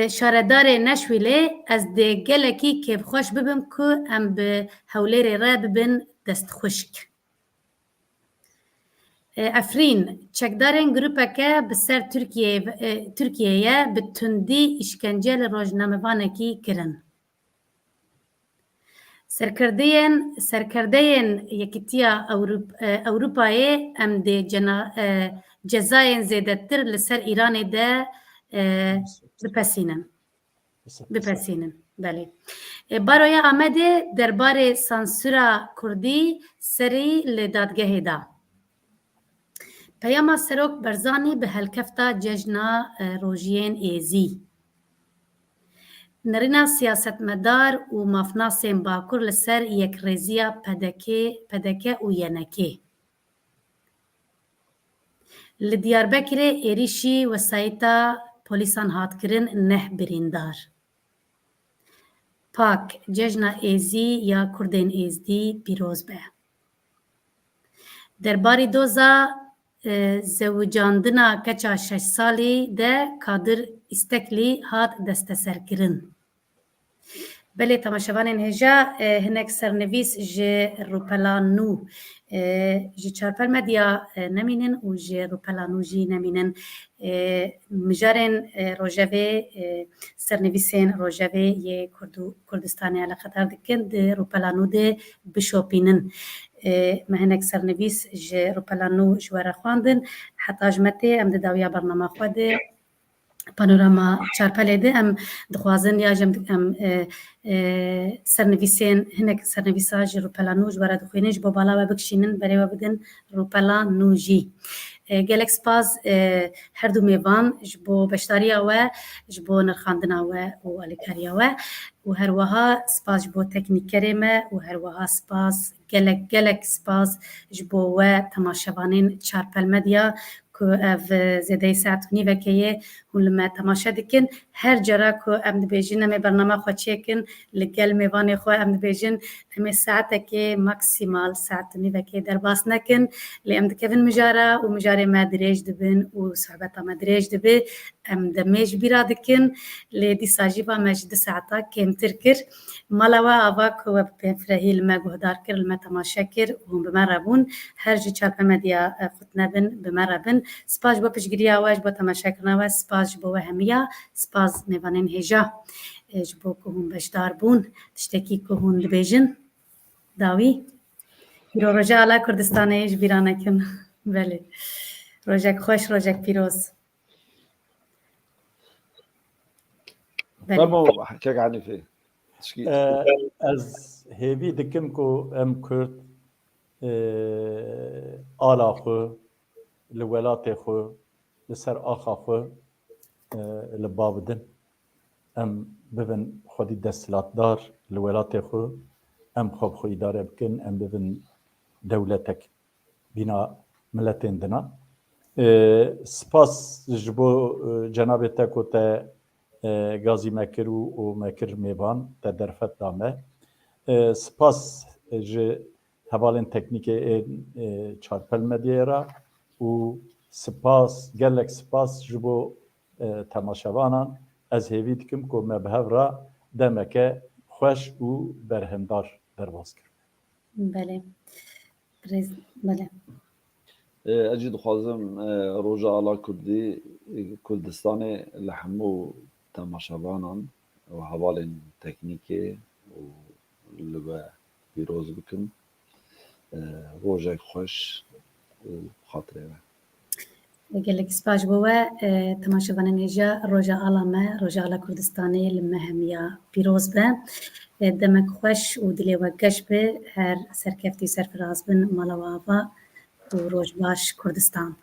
شاردار نشویله از ده گلکی که خوش ببم که ام به هولیر را ببن دست خشک افرین چکدارین گروپه که بسر ترکیه به تندی اشکنجه روزنامه‌وانکی کرن سرکردین یکیتیا اروپای ام ده جزاین زیادتر لسر ایران ده بپسینن بله برای آمده درباره سانسورا کردی سری لدادگاه دا پیام سروک برزانی به هلکفتا ججنا روژین ایزی نرینا سیاستمدار و مافناسین باکر لسر یک ریزیا پدکه و ینکه لدیاربکر ایریشی وسایتا پولیسان هات کرن نه بریندار پاک ججنا ایزی یا کردین ایزدی پیروز به درباری دوزا زوجاندنا کچا 6 سالی ده کادر استکلی هات دستسر کرن بله تماشاوانین هجا هنک سرنویس جه روپلانو جه چارپل مدیا نمینن و جه روپلانو جی نمینن مجارن روژوه سرنویسین روژوه یه کردستانی علاقه دکن ده روپلانو ده بشوپینن مهنك سرنویس جه روپلانو جواره خواندن حتی جمته ام ده داویا برنامه خواده پانوراما چارپله ده ام دخوازن یا جم ام سرنویسین هنک سرنویسا جه روپلانو جواره دخوینش با بالا و بکشینن برای و بدن روپلانو جی گلکس باز هر دو میوان جبو بشتاریا و جبو نرخاندنا و الیکاریا و هر وها سپاس جبو تکنیکری ما و هر وها سپاس گلک سپاس جبو و تماشاوانین چارپل مدیا که اف زیده ساعت و نیوه که هون لما تماشا دکن هر جرا کو ام دبیجن ام برنامه خو چیکن لگل میوان خو ام دبیجن ام ساعت که ماکسیمال ساعت نیو که در باس نکن لام دکن مجاره و مجاره مدرج دبن و صحبت مدرج دبه ام دمیج بیرا دکن لدی ساجیبا مجد ساعتا کم ترکر مالوا آواک و بفرهیل ما گهدار کر ما تماشا کر و بمربون هر جی چارپ مدیا خود نبن بمربن سپاس با پشگیری آواج با تماشا کرنا و سپاس با همیا سپاس میوانین هجا جبو که هم بشدار بون تشتکی که هم دبیجن داوی رو رجا علا کردستان ایش بیرانه کن بله روزک خوش روزک پیروز فرمو حكاك عني فيه تشكيل از هیوی دکم که ام کرد آلا خو لولات خو لسر آخا خو لبابدن ام ببن خودی دستلات دار لولات خو ام خوب خو اداره بکن ام ببن دولتك بنا ملتين دنا سپاس جبو جنابتك و تا غازي مكرو و مكر ميبان تا درفت دامه سپاس ج هوالن تکنیکی چارپل مدیرا و سپاس گلک سپاس جبو تماشاوانان از هیوی دکم که مبهورا دمکه خوش و برهمدار درواز کرد. بله بله اجد خوازم روجا على كردستان لحمو تماشاوانان و هوالن تکنیکی و لبا پیروز بکن روزك خوش وخاطري قالك سباش بوا تماشا نيجا روجا علامة روجا على كردستاني لما هميا بيروز به دمك خوش ودلي وقش به هر سركفتي سرفراز بن مالوافا وروج باش كردستان